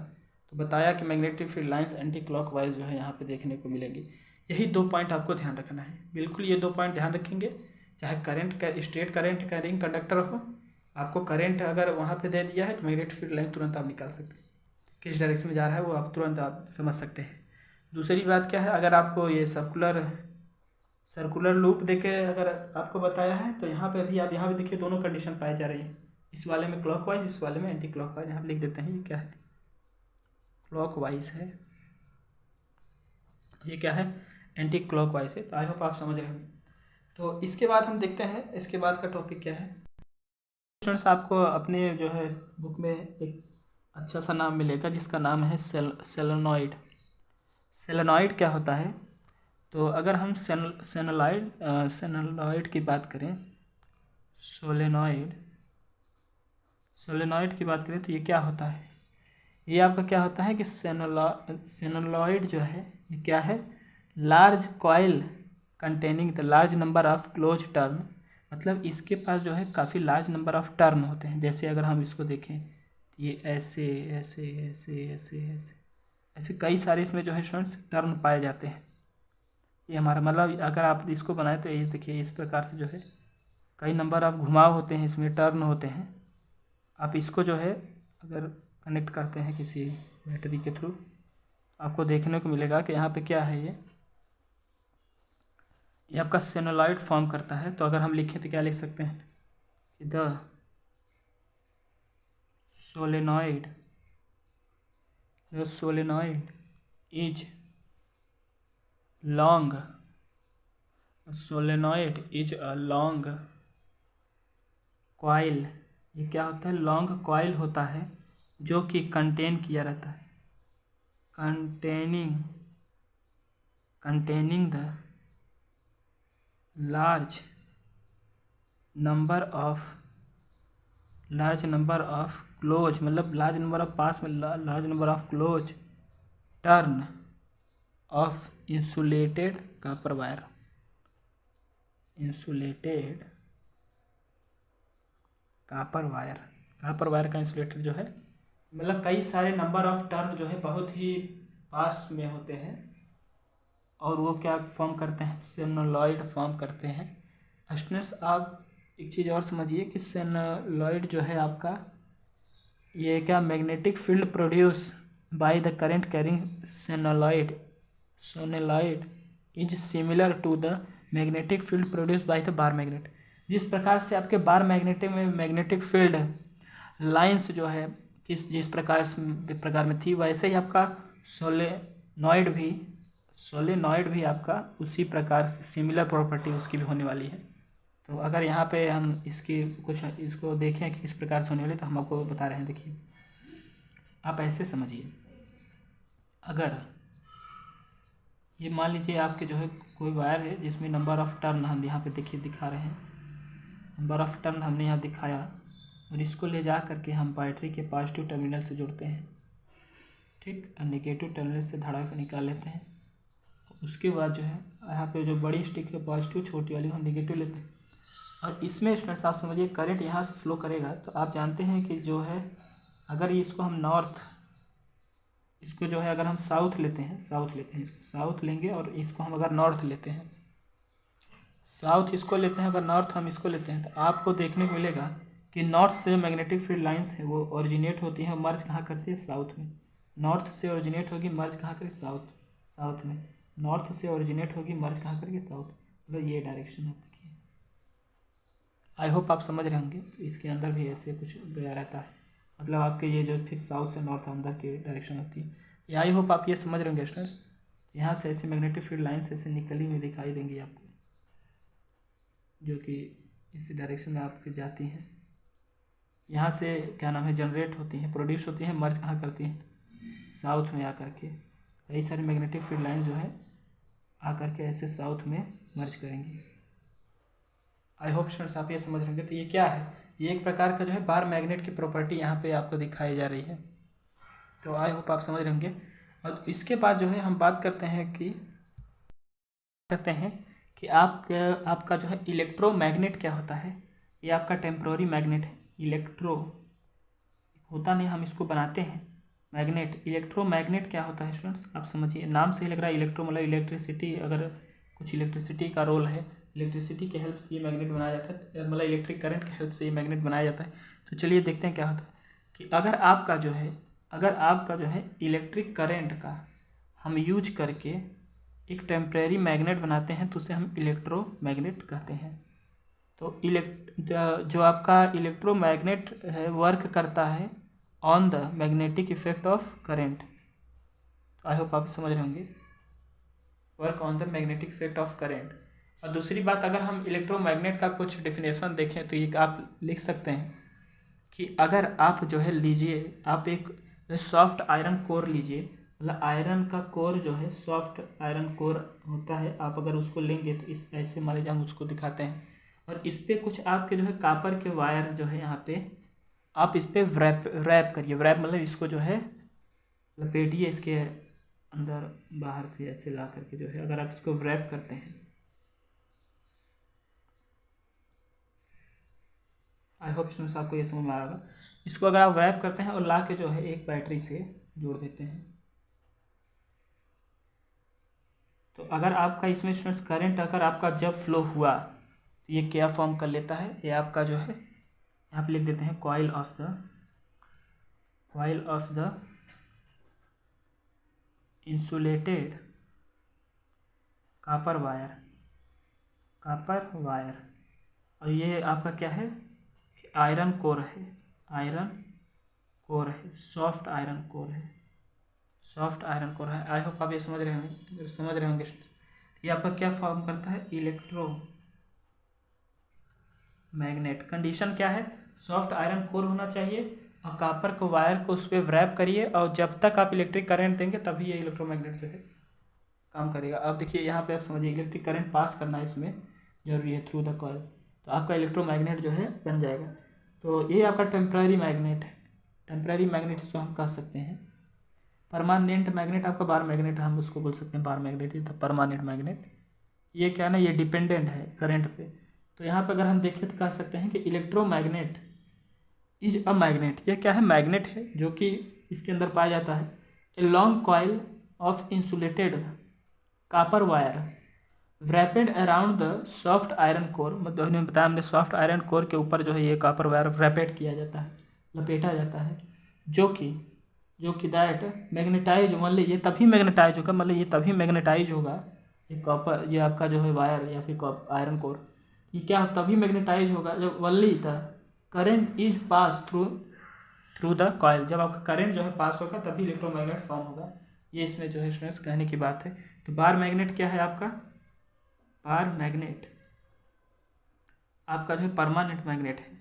तो बताया कि magnetic field lines anti clockwise जो है यहाँ पे देखने को मिलेंगी। यही 2 पॉइंट आपको ध्यान रखना है, बिल्कुल ये 2 पॉइंट ध्यान रखेंगे। चाहे करंट का स्ट्रेट करंट कैरिंग कंडक्टर हो, आपको करंट अगर वहाँ पे दे दिया है तो मैग्नेटिक फील्ड लाइन तुरंत आप निकाल सकते हैं, किस डायरेक्शन में जा रहा है वो आप तुरंत आप समझ सकते हैं। दूसरी बात क्या है, अगर आपको ये सर्कुलर लूप देके अगर आपको बताया है, तो यहाँ पे भी आप यहाँ पे देखिए दोनों कंडीशन पाई जा रही है, इस वाले में क्लॉकवाइज, इस वाले में एंटी क्लॉकवाइज। यहाँ पे लिख देते हैं ये क्या है, क्लॉकवाइज है, ये क्या है, एंटी क्लॉकवाइज है। तो आई होप आप समझ रहे होंगे। तो इसके बाद हम देखते हैं इसके बाद का टॉपिक क्या है। स्टूडेंट्स आपको अपने जो है बुक में एक अच्छा सा नाम मिलेगा जिसका नाम है सेलेनॉइड। सेलेनॉइड क्या होता है, तो अगर हम सेलेनॉइड की बात करें, सोलेनॉइड की बात करें तो ये क्या होता है, ये आपका क्या होता है कि सेलेनॉइड जो है ये क्या है, large coil containing the large number of close turn, मतलब इसके पास जो है काफ़ी लार्ज नंबर ऑफ टर्न होते हैं। जैसे अगर हम इसको देखें ये ऐसे ऐसे ऐसे ऐसे ऐसे ऐसे कई सारे इसमें जो है स्टूडेंट्स टर्न पाए जाते हैं। ये हमारा मतलब अगर आप इसको बनाए तो ये देखिए इस प्रकार से जो है कई नंबर ऑफ घुमाव होते हैं, इसमें टर्न होते हैं। आप इसको जो है अगर कनेक्ट करते हैं किसी बैटरी के थ्रू, आपको देखने को मिलेगा कि यहाँ पे क्या है, ये आपका सेनोलॉइड फॉर्म करता है। तो अगर हम लिखें तो क्या लिख सकते हैं कि the solenoid is long, solenoid is a long coil, ये क्या होता है, लॉन्ग कॉइल होता है जो कि कंटेन किया रहता है, containing the large number of close, मतलब लार्ज नंबर ऑफ पास में large number of close turn off insulated copper wire, copper wire का इंसुलेटर जो है मतलब कई सारे नंबर ऑफ टर्न जो है बहुत ही पास में होते हैं, और वो क्या फॉर्म करते हैं, सेनोलॉइड फॉर्म करते हैं। स्टूडेंट्स आप एक चीज़ और समझिए कि सेनोलॉइड जो है आपका ये क्या, magnetic field produce by the current carrying solenoid is similar to the magnetic field produce by the bar magnet. जिस प्रकार से आपके बार मैग्नेटिक में मैग्नेटिक फील्ड लाइंस जो है जिस प्रकार में थी, वैसे ही आपका सोलेनॉइड भी आपका उसी प्रकार से सिमिलर प्रॉपर्टी उसकी भी होने वाली है। तो अगर यहाँ पे हम इसकी कुछ इसको देखें कि किस प्रकार से होने वाले, तो हम आपको बता रहे हैं। देखिए आप ऐसे समझिए, अगर ये मान लीजिए आपके जो है कोई वायर है जिसमें नंबर ऑफ़ टर्न हम यहाँ पे देखिए दिखा रहे हैं, नंबर ऑफ़ टर्न हमने यहाँ दिखाया, और इसको ले जा करके हम बैटरी के पॉजिटिव टर्मिनल से जोड़ते हैं, ठीक, और नेगेटिव टर्मिनल से धारा को निकाल लेते हैं। उसके बाद जो है यहाँ पे जो बड़ी स्टिक है पॉजिटिव, छोटी वाली हम नेगेटिव लेते हैं, और इसमें स्टूडेंट्स आप समझिए करंट यहाँ से फ्लो करेगा। तो आप जानते हैं कि जो है अगर इसको हम नॉर्थ, इसको जो है अगर हम साउथ लेते हैं, इसको साउथ लेंगे, और इसको हम अगर नॉर्थ लेते हैं, साउथ इसको लेते हैं, अगर नॉर्थ हम इसको लेते हैं, तो आपको देखने को मिलेगा कि नॉर्थ से मैग्नेटिक फील्ड लाइंस है वो ओरिजिनेट होती हैं, मर्ज कहाँ करती है, साउथ में। नॉर्थ से ओरिजिनेट होगी, मर्ज कहाँ करेगी, साउथ में। नॉर्थ से ओरिजिनेट होगी, मर्ज कहाँ करेगी, साउथ। मतलब ये डायरेक्शन है। देखिए आई होप आप समझ रहे होंगे। इसके अंदर भी ऐसे कुछ गया रहता है, मतलब आपके ये जो फिर साउथ से नॉर्थ अंदर की डायरेक्शन होती है। ये आई होप आप ये समझ रहे होंगे स्टूडेंट्स। यहाँ से ऐसे मैग्नेटिक फील्ड लाइन्स ऐसे निकली हुई दिखाई देंगी आपको, जो कि इसी डायरेक्शन में आपकी जाती हैं। यहाँ से क्या नाम है जनरेट होती हैं, प्रोड्यूस होती हैं, मर्ज कहाँ करती हैं, साउथ में आकर के। कई सारी मैग्नेटिक फील्ड लाइन जो है आकर के ऐसे साउथ में मर्ज करेंगी। आई होप स्टूडेंट्स आप ये समझ रहे होंगे। तो ये क्या है, ये एक प्रकार का जो है बार मैग्नेट की प्रॉपर्टी यहाँ पे आपको दिखाई जा रही है। तो आई होप आप समझ रहे होंगे। और इसके बाद जो है हम बात करते हैं कि आपका जो है इलेक्ट्रोमैग्नेट क्या होता है। ये आपका टेम्प्रोरी मैग्नेट है। इलेक्ट्रो होता नहीं, हम इसको बनाते हैं मैग्नेट। इलेक्ट्रोमैग्नेट क्या होता है स्टूडेंट्स, आप समझिए, नाम से ही लग रहा है इलेक्ट्रो मतलब इलेक्ट्रिसिटी, अगर कुछ इलेक्ट्रिसिटी का रोल है, इलेक्ट्रिसिटी के हेल्प से ये मैग्नेट बनाया जाता है, मतलब इलेक्ट्रिक करंट के हेल्प से ये मैग्नेट बनाया जाता है। तो चलिए देखते हैं क्या होता है कि अगर आपका जो है इलेक्ट्रिक करंट का हम यूज करके एक टेम्परेरी मैग्नेट बनाते हैं, तो उसे हम इलेक्ट्रोमैग्नेट कहते हैं। तो जो आपका इलेक्ट्रोमैग्नेट है वर्क करता है on the magnetic effect of current. I hope आप समझ रहे होंगे, work on the magnetic effect of current. और दूसरी बात, अगर हम इलेक्ट्रोमैग्नेट का कुछ डिफिनेशन देखें तो ये आप लिख सकते हैं कि अगर आप जो है लीजिए, आप एक सॉफ्ट आयरन कोर लीजिए, मतलब आयरन का कोर जो है सॉफ्ट आयरन कोर होता है, आप अगर उसको लेंगे तो इस ऐसे मान लीजिए हम उसको दिखाते हैं, और इस पर कुछ आपके जो है कापर के वायर जो है यहाँ पे आप इस पर रैप करिए। रैप मतलब इसको जो है लपेटिए इसके अंदर बाहर से ऐसे ला करके जो है, अगर आप इसको रैप करते हैं, आई होप इसमें से आपको ये समझ में आ रहा होगा। इसको अगर आप रैप करते हैं और ला के जो है एक बैटरी से जोड़ देते हैं, तो अगर आपका इसमें स्टूडेंट्स करंट अगर आपका जब फ्लो हुआ तो ये क्या फॉर्म कर लेता है, ये आपका जो है यहाँ पे लिख देते हैं coil of the insulated copper wire. और ये आपका क्या है, आयरन कोर है, सॉफ्ट आयरन कोर है। आई होप आप ये समझ रहे होंगे। ये आपका क्या फॉर्म करता है, इलेक्ट्रोमैग्नेट। कंडीशन क्या है, सॉफ्ट आयरन कोर होना चाहिए और कापर को वायर को उस पर रैप करिए, और जब तक आप इलेक्ट्रिक करंट देंगे तभी ये इलेक्ट्रोमैग्नेट जो है काम करेगा। अब देखिए यहाँ पे आप समझिए, इलेक्ट्रिक करंट पास करना इसमें जरूरी है थ्रू द कॉइल, तो आपका इलेक्ट्रोमैग्नेट जो है बन जाएगा। तो ये आपका टेम्पररी मैग्नेट है। टेम्पररी मैग्नेट इसको हम कह सकते हैं। परमानेंट मैग्नेट आपका बार मैग्नेट, हम उसको बोल सकते हैं bar magnet is the permanent magnet. ये क्या ना, ये डिपेंडेंट है करंट पे। तो यहाँ पे अगर हम देखें तो कह सकते हैं कि इलेक्ट्रोमैग्नेट इज अ मैग्नेट। ये क्या है, मैग्नेट है जो कि इसके अंदर पाया जाता है। A long coil of insulated copper wire wrapped around the soft iron core, मतलब हमने बताया, हमने सॉफ्ट आयरन कोर के ऊपर जो है ये कापर वायर रैपेड किया जाता है, लपेटा जाता है, जो कि दैट मैग्नेटाइज, मतलब ये तभी मैग्नेटाइज होगा, ये कॉपर, ये आपका जो है वायर या फिर आयरन कोर, ये क्या तभी मैग्नेटाइज होगा जब only the current is pass through the coil. जब आपका करंट जो है पास होगा तभी इलेक्ट्रोमैग्नेट फॉर्म होगा। ये इसमें जो है स्टूडेंट्स कहने की बात है। तो बार मैग्नेट क्या है आपका, बार मैग्नेट आपका जो है परमानेंट मैग्नेट है,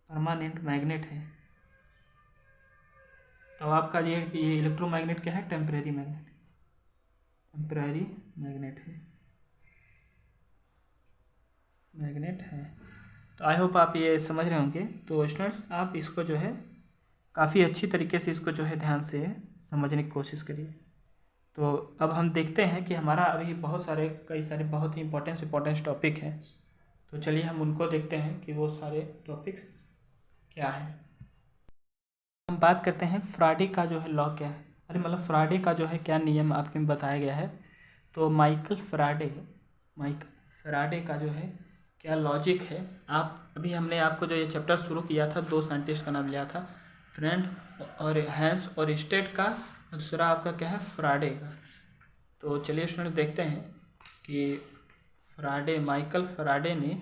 परमानेंट मैग्नेट है। तो आपका ये इलेक्ट्रोमैग्नेट क्या है? टेम्परेरी मैग्नेट, टेम्परेरी मैग्नेट है, मैग्नेट है। तो आई होप आप ये समझ रहे होंगे। तो स्टूडेंट्स आप इसको जो है काफ़ी अच्छी तरीके से इसको जो है ध्यान से समझने की कोशिश करिए। तो अब हम देखते हैं कि हमारा अभी बहुत सारे कई सारे बहुत ही इंपॉर्टेंट टॉपिक हैं। तो चलिए हम उनको देखते हैं कि वो सारे टॉपिक्स क्या हैं। हम बात करते हैं फ्राडे का जो है लॉ क्या है, अरे मतलब फ्राडे का जो है क्या नियम आपके में बताया गया है। तो माइकल फैराडे का जो है क्या लॉजिक है। आप अभी हमने आपको जो ये चैप्टर शुरू किया था, दो साइंटिस्ट का नाम लिया था, फ्रेंड और हैंस और स्टेट का, दूसरा आपका क्या है? फ्राडे का। तो चलिए स्टूडेंट देखते हैं कि माइकल फैराडे ने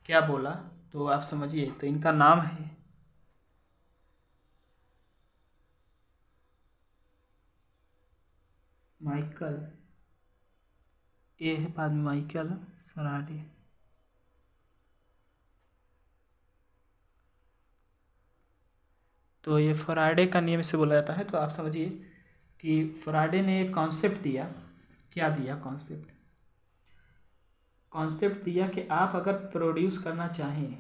क्या बोला। तो आप समझिए, तो इनका नाम है माइकल, ए है बाद में माइकल फैराडे। तो ये फैराडे का नियम से बोला जाता है। तो आप समझिए कि फैराडे ने एक कॉन्सेप्ट दिया। क्या दिया? कॉन्सेप्ट दिया कि आप अगर प्रोड्यूस करना चाहें,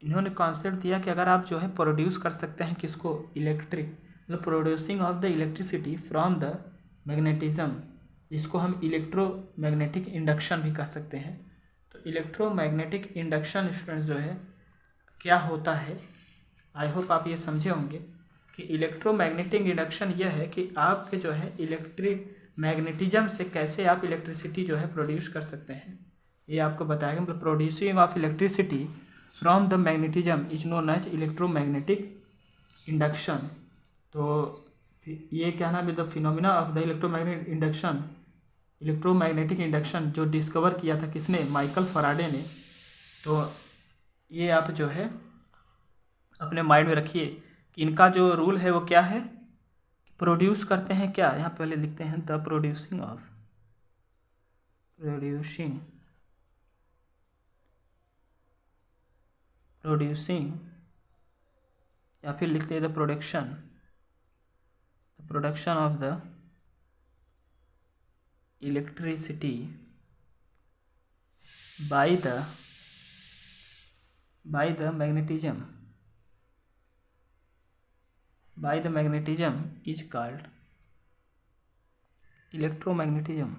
इन्होंने कॉन्सेप्ट दिया कि अगर आप जो है प्रोड्यूस कर सकते हैं किसको? इलेक्ट्रिक, मतलब producing of the electricity from the magnetism, जिसको हम इलेक्ट्रोमैग्नेटिक इंडक्शन भी कह सकते हैं। तो इलेक्ट्रोमैग्नेटिक इंडक्शन स्टूडेंट जो है क्या होता है, आई होप आप ये समझे होंगे कि इलेक्ट्रोमैग्नेटिक इंडक्शन यह है कि आपके जो है इलेक्ट्रिक मैग्नेटिज्म से कैसे आप इलेक्ट्रिसिटी जो है प्रोड्यूस कर सकते हैं, ये आपको बताएगा। मतलब producing of electricity from the magnetism is known as electromagnetic induction. तो ये क्या नाम है? The phenomena of the electromagnetic induction जो डिस्कवर किया था किसने? माइकल फैराडे ने। तो ये आप जो है अपने माइंड में रखिए कि इनका जो रूल है वो क्या है? प्रोड्यूस करते हैं क्या, यहाँ पहले लिखते हैं द प्रोड्यूसिंग या फिर लिखते हैं the production of the electricity by the magnetism is called electromagnetism.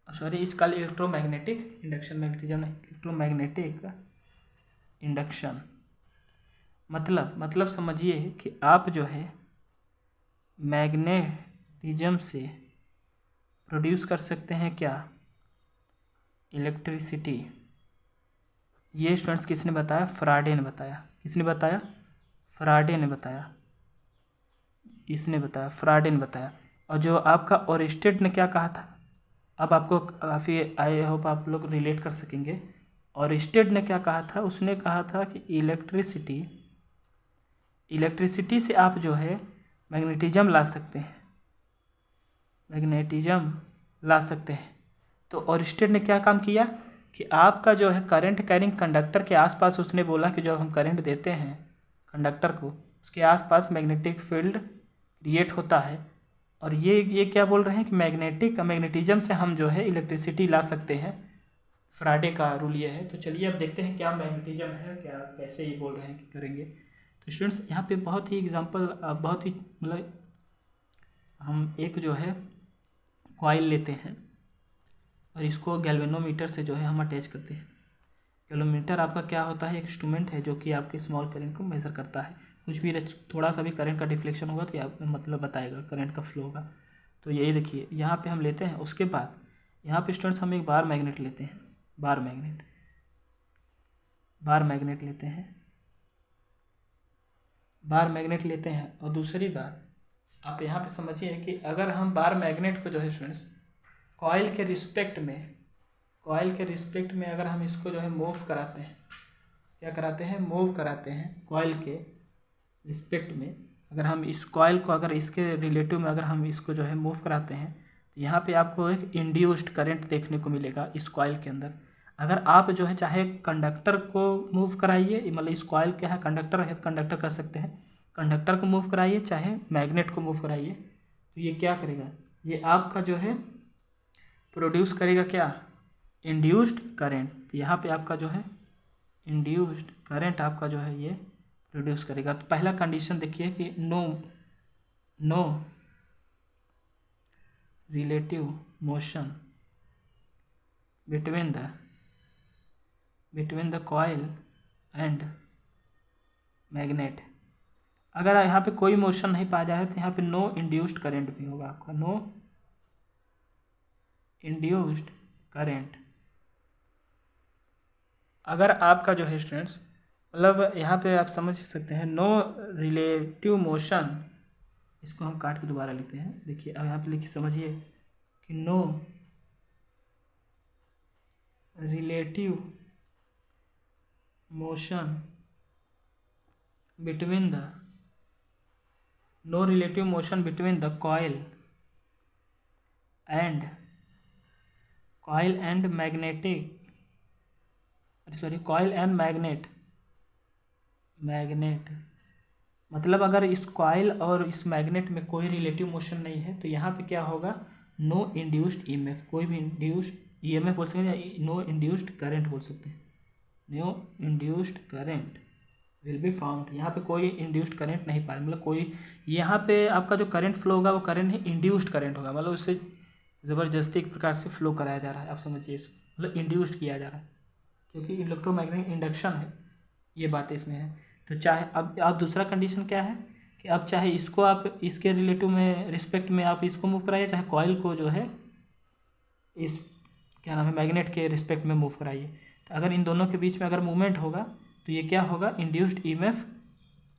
Sorry, is called electromagnetic induction, magnetism नहीं, इलेक्ट्रोमैग्नेटिक इंडक्शन। मतलब समझिए कि आप जो है मैग्नेटिज्म से प्रोड्यूस कर सकते हैं क्या? इलेक्ट्रिसिटी। ये स्टूडेंट्स किसने बताया? फैराडे ने बताया। किसने बताया? फैराडे ने बताया, इसने बताया, फैराडे ने बताया। और जो आपका ओरिस्टेड ने क्या कहा था, अब आपको काफ़ी आई होप आप लोग रिलेट कर सकेंगे। ओरिस्टेड ने क्या कहा था? उसने कहा था कि इलेक्ट्रिसिटी से आप जो है मैग्नेटिज्म ला सकते हैं, तो ओरिस्टेड ने क्या काम किया कि आपका जो है करंट कैरिंग कंडक्टर के आसपास उसने बोला कि जब हम करंट देते हैं कंडक्टर को, उसके आसपास मैग्नेटिक फील्ड क्रिएट होता है। और ये क्या बोल रहे हैं कि मैग्नेटिज्म से हम जो है इलेक्ट्रिसिटी ला सकते हैं। फैराडे का रूल ये है। तो चलिए अब देखते हैं क्या मैग्नेटिज्म है, क्या कैसे ये बोल रहे हैं कि करेंगे। तो स्टूडेंट्स यहाँ पे बहुत ही एग्जांपल, बहुत ही मतलब हम एक जो है कॉइल लेते हैं और इसको गैल्वेनोमीटर से जो है हम अटैच करते हैं। गैल्वेनोमीटर आपका क्या होता है? एक इंस्ट्रूमेंट है जो कि आपके स्मॉल करंट को मेज़र करता है। कुछ भी थोड़ा सा भी करंट का डिफ्लेक्शन होगा तो ये आपको मतलब बताएगा, करंट का फ्लो होगा। तो यही देखिए यहाँ पे हम लेते हैं। उसके बाद यहाँ पे स्टूडेंट्स हम एक बार मैग्नेट लेते हैं, बार मैग्नेट लेते हैं। और दूसरी बात आप यहाँ पे समझिए कि अगर हम बार मैग्नेट को जो है स्टूडेंट्स कॉइल के रिस्पेक्ट में अगर हम इसको जो है मूव कराते हैं, क्या कराते हैं? मूव कराते हैं कॉइल के रिस्पेक्ट में। अगर हम इस कॉइल को अगर इसके रिलेटिव में अगर हम इसको जो है मूव कराते हैं तो यहाँ पे आपको एक इंड्यूस्ड करंट देखने को मिलेगा इस कॉइल के अंदर। अगर आप जो है चाहे कंडक्टर को मूव कराइए, मतलब इस कॉइल क्या है, कंडक्टर है तो कंडक्टर कर सकते हैं, कंडक्टर को मूव कराइए चाहे मैग्नेट को मूव कराइए, तो ये क्या करेगा, ये आपका जो है प्रोड्यूस करेगा क्या, इंड्यूस्ड करंट। तो यहाँ पे आपका जो है इंड्यूस्ड करंट आपका जो है ये प्रोड्यूस करेगा। तो पहला कंडीशन देखिए कि no relative motion between the coil and magnet. अगर यहाँ पे कोई मोशन नहीं पाया जाए तो यहाँ पे नो इंड्यूस्ड करंट भी होगा आपका, नो इंड्यूस्ड करंट। अगर आपका जो है स्टूडेंट्स, मतलब यहाँ पे आप समझ सकते हैं नो रिलेटिव मोशन, इसको हम काट के दोबारा लिखते हैं। देखिए अब यहाँ पे लिखिए, समझिए कि no relative motion between the coil and magnet. मतलब अगर इस कॉइल और इस मैग्नेट में कोई रिलेटिव मोशन नहीं है तो यहाँ पे क्या होगा, नो इंड्यूस्ड ईएमएफ, कोई भी इंड्यूस्ड ईएमएफ बोल सकते हैं या नो इंड्यूस्ड करंट बोल सकते हैं, no induced current will be found. यहाँ पे कोई इंड्यूस्ड करंट नहीं पाए, मतलब कोई यहाँ पे आपका जो करंट फ्लो होगा वो करंट ही इंड्यूस्ड करंट होगा, मतलब उससे ज़बरदस्ती एक प्रकार से फ्लो कराया जा रहा है, आप समझिए इसको, मतलब इंड्यूस्ड किया जा रहा है, क्योंकि इलेक्ट्रोमैग्नेटिक इंडक्शन है, ये बात इसमें है। तो चाहे अब आप दूसरा कंडीशन क्या है कि अब चाहे इसको आप इसके रिलेटिव में रिस्पेक्ट में आप इसको मूव कराइए, चाहे कॉइल को जो है इस क्या नाम है मैग्नेट के रिस्पेक्ट में मूव कराइए, तो अगर इन दोनों के बीच में अगर मूवमेंट होगा तो ये क्या होगा, इंड्यूस्ड ईएमएफ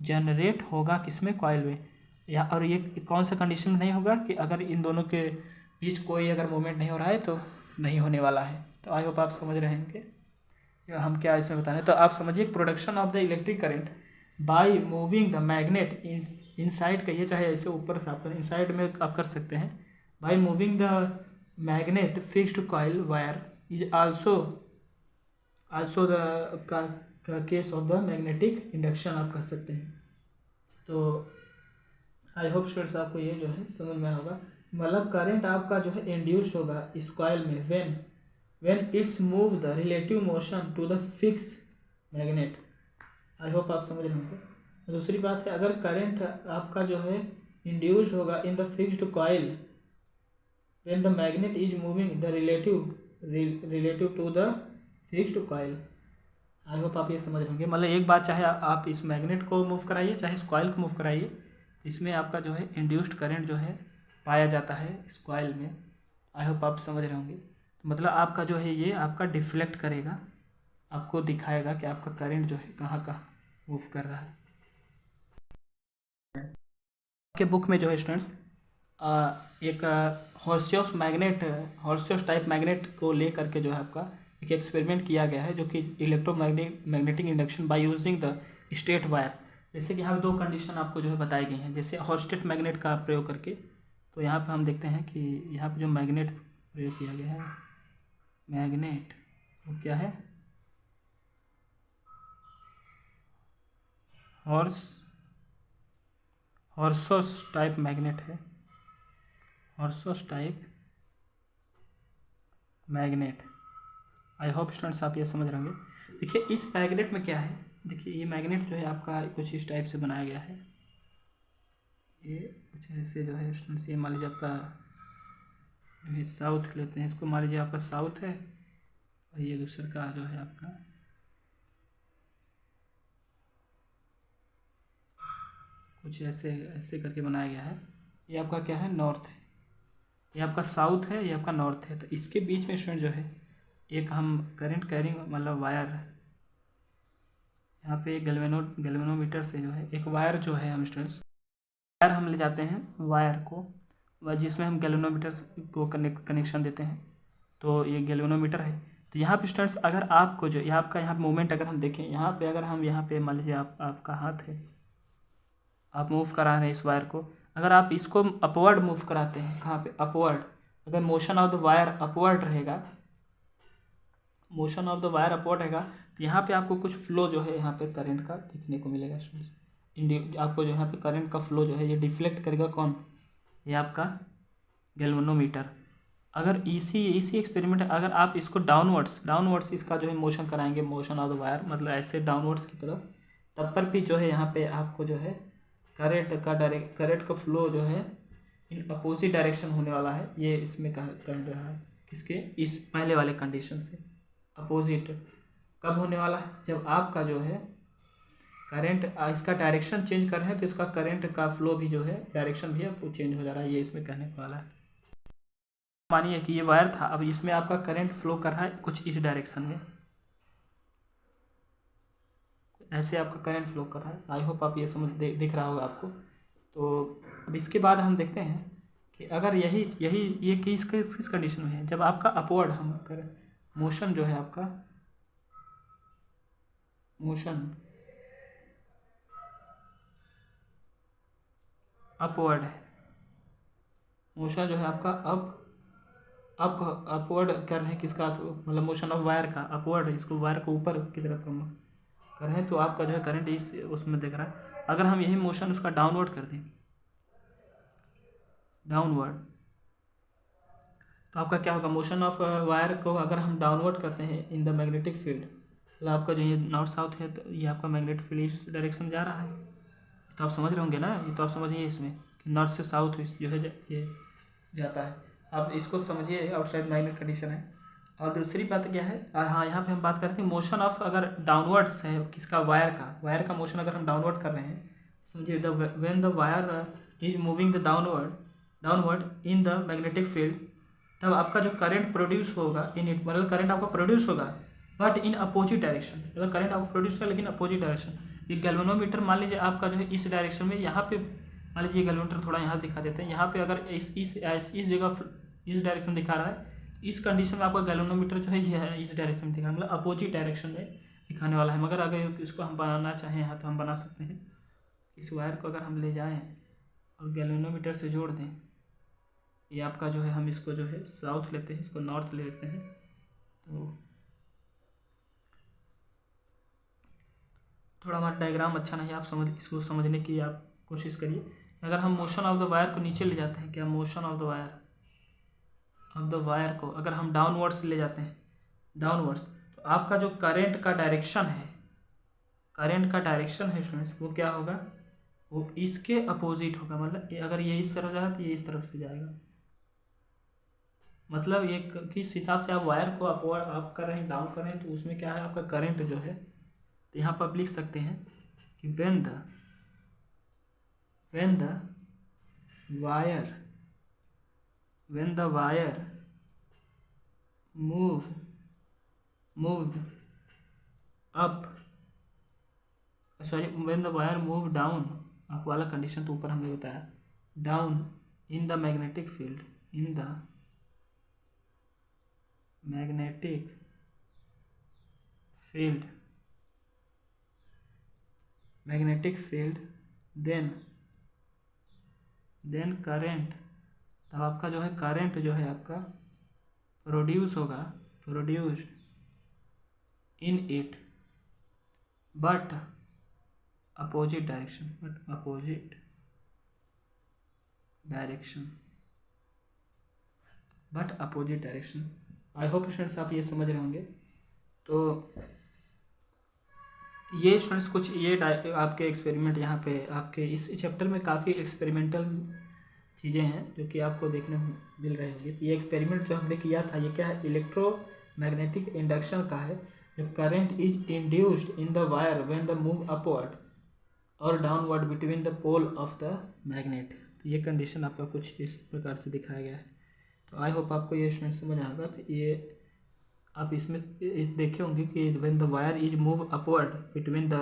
जनरेट होगा किसमें, कॉइल में। या और ये कौन सा कंडीशन में नहीं होगा कि अगर इन दोनों के बीच कोई अगर मूवमेंट नहीं हो रहा है तो नहीं होने वाला है। तो आई होप आप समझ रहे हैं कि हम क्या इसमें बताने। तो आप समझिए production of the electric current by moving the magnet inside, कहिए चाहे ऐसे ऊपर से आप इनसाइड में आप कर सकते हैं, by moving the magnet fixed coil wire is also the case of the magnetic induction आप कह सकते हैं। तो आई होप स्टूडेंट्स आपको ये जो है समझ में होगा, मतलब करंट आपका जो है इंड्यूस होगा इस कॉइल में when it's move the relative motion to the fix magnet. I hope आप समझ रहे होंगे। दूसरी बात है, अगर करंट आपका जो है इंड्यूस होगा in the fixed coil when the magnet is moving the relative to the fixed coil. I hope आप ये समझ होंगे। मतलब एक बात, चाहे आप इस मैग्नेट को मूव कराइए चाहे इस कॉइल को मूव कराइए, इसमें आपका जो है इंड्यूस्ड करंट जो है पाया जाता है इस कॉइल में। आई होप आप समझ रहे होंगे। तो मतलब आपका जो है ये आपका डिफ्लेक्ट करेगा, आपको दिखाएगा कि आपका करंट जो है कहाँ कहाँ मूव कर रहा है। आपके बुक में जो है स्टूडेंट्स एक हॉर्सियस टाइप मैग्नेट को ले करके जो है आपका एक एक्सपेरिमेंट किया गया है, जो कि magnetic induction by using the straight wire. जैसे कि यहाँ पे दो कंडीशन आपको जो है बताई गई हैं, जैसे हॉर्स्टेट मैग्नेट का प्रयोग करके। तो यहाँ पे हम देखते हैं कि यहाँ पे जो मैग्नेट प्रयोग किया गया है, मैग्नेट वो क्या है, हॉर्सोस टाइप मैग्नेट है, horseshoe type magnet. I hope students आप ये समझ रहे होंगे। देखिए इस मैग्नेट में क्या है, देखिए ये मैग्नेट जो है आपका कुछ इस टाइप से बनाया गया है, ये कुछ ऐसे जो है स्टूडेंट्स, ये मान लीजिए आपका जो है साउथ लेते हैं, इसको मान लीजिए आपका साउथ है, और ये दूसरा का जो है आपका कुछ ऐसे ऐसे करके बनाया गया है। ये आपका क्या है, नॉर्थ है, ये आपका साउथ है, ये आपका नॉर्थ है। तो इसके बीच में स्टूडेंट जो है एक हम करंट कैरिंग मतलब वायर, यहाँ पे गैल्वेनोमीटर से जो है एक वायर जो है हम स्टूडेंट्स वायर हम ले जाते हैं, वायर को जिसमें हम गैल्वेनोमीटर को कनेक्शन देते हैं। तो ये गैल्वेनोमीटर है। तो यहाँ पे स्टूडेंट्स अगर आपको जो यहाँ आपका यहाँ मूवमेंट अगर हम देखें, यहाँ पे अगर हम यहाँ पे मान लीजिए आपका हाथ है, आप मूव करा रहे हैं इस वायर को, अगर आप इसको अपवर्ड मूव कराते हैं, कहाँ पे अपवर्ड, अगर motion of the wire upward रहेगा, motion of the wire upward रहेगा, तो यहाँ पे आपको कुछ फ्लो जो है यहाँ पे करंट का देखने को मिलेगा स्टूडेंट्स। आपको जो यहाँ पे करंट का फ्लो जो है ये डिफ्लेक्ट करेगा कौन, ये आपका गैल्वेनोमीटर। अगर इसी एक्सपेरिमेंट अगर आप इसको डाउनवर्ड्स इसका जो है मोशन कराएंगे, मोशन ऑफ द वायर मतलब ऐसे डाउनवर्ड्स की तरफ, तब पर भी जो है यहाँ पे आपको जो है करंट का फ्लो जो है इन अपोजिट डायरेक्शन होने वाला है। ये इसमें कह रहा है किसके, इस पहले वाले कंडीशन से अपोजिट कब होने वाला है, जब आपका जो है करंट इसका डायरेक्शन चेंज कर रहे हैं तो इसका करंट का फ्लो भी जो है डायरेक्शन भी आपको चेंज हो जा रहा है, ये इसमें कहने वाला है। मानिए कि ये वायर था, अब इसमें आपका करंट फ्लो कर रहा है कुछ इस डायरेक्शन में, ऐसे आपका करंट फ्लो कर रहा है। आई होप आप ये समझ दिख रहा होगा आपको। तो अब इसके बाद हम देखते हैं कि अगर यही ये किस कंडीशन में है, जब आपका अपवर्ड हम करें मोशन जो है आपका मोशन अपवर्ड है, मोशन जो है आपका अपवर्ड कर रहे हैं किसका, मतलब मोशन ऑफ वायर का अपवर्ड, इसको वायर को ऊपर की तरफ कर रहे हैं, तो आपका जो है करंट इस उसमें दिख रहा है। अगर हम यही मोशन उसका डाउनवर्ड कर दें, डाउनवर्ड, तो आपका क्या होगा, मोशन ऑफ वायर को अगर हम डाउनवर्ड करते हैं इन द मैग्नेटिक फील्ड, तो आपका जो ये नॉर्थ साउथ है तो ये आपका मैग्नेटिक फील्ड इस डायरेक्शन जा रहा है, तो आप समझ रहे होंगे ना, ये तो आप समझिए इसमें कि नॉर्थ से साउथ जो है ये जाता है। आप इसको समझिए, आउटसाइड मैग्नेट कंडीशन है। और दूसरी बात क्या है, हाँ यहाँ पे हम बात करते हैं मोशन ऑफ अगर डाउनवर्ड्स है किसका, वायर का मोशन अगर हम डाउनवर्ड कर रहे हैं, समझिए when the wire is moving the downward in the magnetic field, तब आपका जो करंट प्रोड्यूस होगा इन इट, मतलब करंट आपका प्रोड्यूस होगा बट इन अपोजिट डायरेक्शन, मतलब करंट आपको प्रोड्यूस होगा लेकिन अपोजिट डायरेक्शन। ये गैल्वेनोमीटर मान लीजिए आपका जो है इस डायरेक्शन में, यहाँ पे मान लीजिए गैल्वेनोमीटर थोड़ा यहाँ दिखा देते हैं, यहाँ पे अगर इस जगह इस डायरेक्शन दिखा रहा है, इस कंडीशन में आपका गैल्वेनोमीटर जो है ये है इस डायरेक्शन में दिखा, मतलब अपोजिट डायरेक्शन में दिखाने वाला है। मगर अगर इसको हम बनाना चाहें यहाँ तो हम बना सकते हैं, इस वायर को अगर हम ले जाएँ और गैल्वेनोमीटर से जोड़ दें, ये आपका जो है हम इसको जो है साउथ लेते हैं, इसको नॉर्थ ले लेते हैं, तो थोड़ा हमारा डायग्राम अच्छा नहीं है, आप इसको समझने की आप कोशिश करिए। अगर हम मोशन ऑफ द वायर को नीचे ले जाते हैं, क्या मोशन ऑफ द वायर को अगर हम डाउनवर्ड्स ले जाते हैं, डाउनवर्ड्स, तो आपका जो करंट का डायरेक्शन है स्टूडेंट्स, वो क्या होगा, वो इसके अपोजिट होगा। मतलब अगर ये इस तरफ जा रहा है तो ये इस तरफ से जाएगा, मतलब ये किस हिसाब से आप वायर को आप कर रहे हैं, डाउन कर रहे हैं, तो उसमें क्या है आपका करंट जो है, तो यहाँ पर आप लिख सकते हैं कि when the wire move up, sorry when the wire move down, आप वाला कंडीशन तो ऊपर हमने बताया, down in the magnetic field, magnetic field then current, तब आपका जो है करंट जो है आपका produced in it but opposite direction. I hope students आप ये समझ रहे होंगे। तो ये स्टूडेंट्स कुछ ये आपके एक्सपेरिमेंट यहाँ पे आपके इस चैप्टर में काफ़ी एक्सपेरिमेंटल चीज़ें हैं जो कि आपको देखने मिल रही होंगी। तो ये एक्सपेरिमेंट जो हमने किया था, ये क्या है, इलेक्ट्रोमैग्नेटिक इंडक्शन का है। जब current is induced in the wire when the move upward और downward between the pole of the magnet, तो ये कंडीशन आपका कुछ इस प्रकार से दिखाया गया है। तो आई होप आपको ये स्टूडेंट समझ आएगा। तो ये आप इसमें देखे होंगे कि when the wire is move upward between the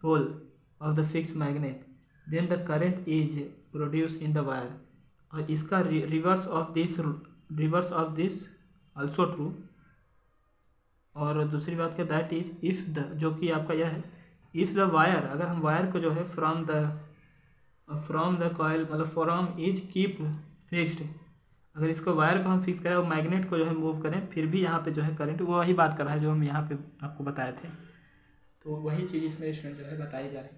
pole of the fix magnet then the current is produce in the wire, और इसका reverse of this also true. और दूसरी बात क्या, दैट इज इफ़ द, जो कि आपका यह है, इफ़ द वायर, अगर हम वायर को जो है from the from the coil मतलब फ्रॉम इज कीप फिक्स्ड, अगर इसको वायर को हम फिक्स करें और मैग्नेट को जो है मूव करें फिर भी यहाँ पे जो है करंट, वो वही बात कर रहा है जो हम यहाँ पे आपको बताए थे। तो वही चीज़ इसमें स्टूडेंट जो है बताई जा रही है।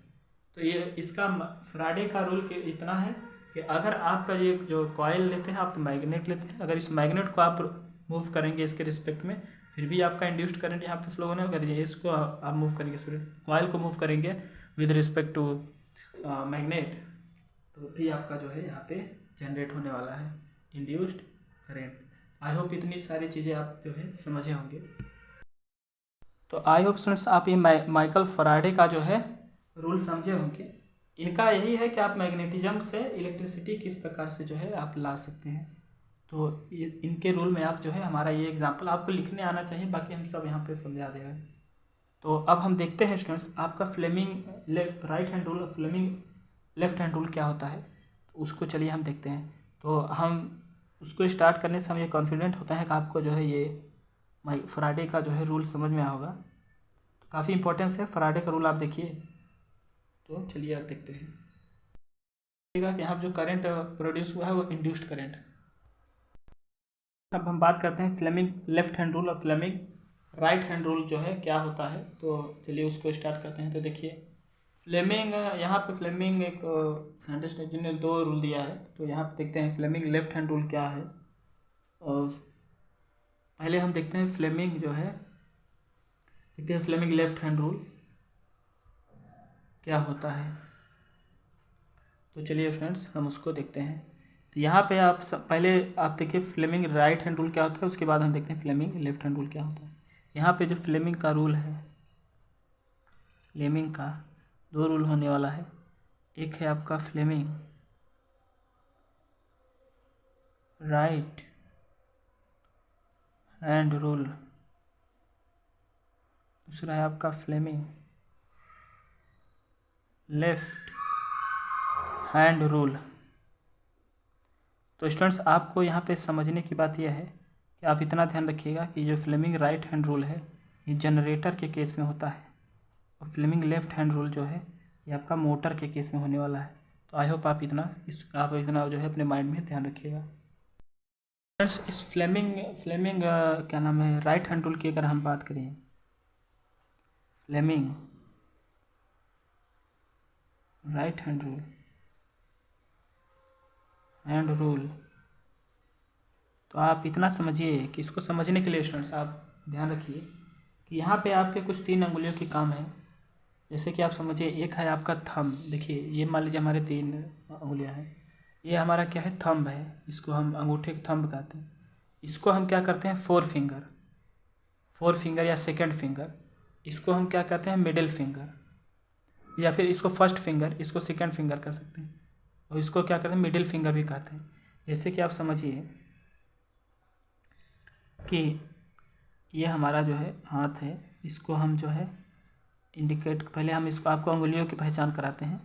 तो ये इसका फ्राडे का रूल के इतना है कि अगर आपका ये जो कॉइल लेते हैं आप मैग्नेट लेते हैं, अगर इस मैग्नेट को आप मूव करेंगे इसके रिस्पेक्ट में फिर भी आपका इंड्यूस्ड करंट यहाँ पे फ्लो होने अगर ये इसको आप मूव करेंगे कॉइल को मूव करेंगे विद रिस्पेक्ट टू मैग्नेट तो भी आपका जो है यहाँ पे जनरेट होने वाला है इंड्यूस्ड करंट। आई होप इतनी सारी चीज़ें आप जो है समझे होंगे। तो आई होप स्टूडेंट्स आप ये माइकल फराडे का जो है रूल समझे होंगे। इनका यही है कि आप मैग्नेटिज्म से इलेक्ट्रिसिटी किस प्रकार से जो है आप ला सकते हैं। तो इनके रूल में आप जो है हमारा ये एग्जांपल आपको लिखने आना चाहिए, बाकी हम सब यहाँ पे समझा दे रहे हैं। तो अब हम देखते हैं स्टूडेंट्स आपका Fleming right hand rule, Fleming left hand rule क्या होता है, तो उसको चलिए हम देखते हैं। तो हम उसको स्टार्ट करने से हम ये कॉन्फिडेंट होता है कि आपको जो है ये फराडे का जो है रूल समझ में आया होगा। तो काफ़ी इंपॉर्टेंस है फराडे का रूल, आप देखिए। तो चलिए आप देखते हैं कि यहाँ जो करंट प्रोड्यूस हुआ है वो इंड्यूस्ड करंट। अब हम बात करते हैं फ्लेमिंग लेफ्ट हैंड रूल और फ्लेमिंग राइट हैंड रूल जो है क्या होता है। तो चलिए उसको स्टार्ट करते हैं। तो देखिए फ्लेमिंग, यहाँ पे फ्लेमिंग एक साइंटिस्ट है जिन्होंने 2 रूल दिया है। तो यहाँ पे देखते हैं फ्लेमिंग लेफ्ट हैंड रूल क्या है। और पहले हम देखते हैं फ्लेमिंग जो है, देखते हैं फ्लेमिंग लेफ्ट हैंड रूल क्या होता है। तो चलिए स्टूडेंट्स हम उसको देखते हैं। तो यहाँ पे आप पहले आप देखिए फ्लेमिंग राइट हैंड रूल क्या होता है, उसके बाद हम देखते हैं फ्लेमिंग लेफ्ट हैंड रूल क्या होता है। यहाँ पे जो फ्लेमिंग का रूल है, फ्लेमिंग का 2 रूल होने वाला है। एक है आपका फ्लेमिंग राइट हैंड रूल, दूसरा है आपका फ्लेमिंग लेफ्ट हैंड रूल। तो स्टूडेंट्स आपको यहाँ पे समझने की बात यह है कि आप इतना ध्यान रखिएगा कि जो फ्लेमिंग राइट हैंड रूल है ये जनरेटर के केस में होता है और फ्लेमिंग लेफ्ट हैंड रूल जो है ये आपका मोटर के केस में होने वाला है। तो आई होप आप इतना जो है अपने माइंड में ध्यान रखिएगा। फ्रेंड्स इस फ्लेमिंग क्या नाम है राइट हैंड रूल की अगर हम बात करें, फ्लेमिंग राइट हैंड रूल, तो आप इतना समझिए कि इसको समझने के लिए स्टूडेंट्स आप ध्यान रखिए कि यहाँ पे आपके कुछ 3 अंगुलियों की काम है। जैसे कि आप समझिए एक है आपका थंब, देखिए ये मान लीजिए हमारे 3 अंगुलियाँ हैं, ये हमारा क्या है थंब है, इसको हम अंगूठे के थंब कहते हैं। इसको हम क्या करते हैं 4 फिंगर या सेकंड फिंगर, इसको हम क्या कहते हैं मिडिल फिंगर, या फिर इसको फर्स्ट फिंगर, इसको सेकंड फिंगर कह सकते हैं, और इसको क्या कहते हैं मिडिल फिंगर भी कहते हैं। जैसे कि आप समझिए कि ये हमारा जो है हाथ है, इसको हम जो है इंडिकेट, पहले हम इसको आपको अंगुलियों की पहचान कराते हैं।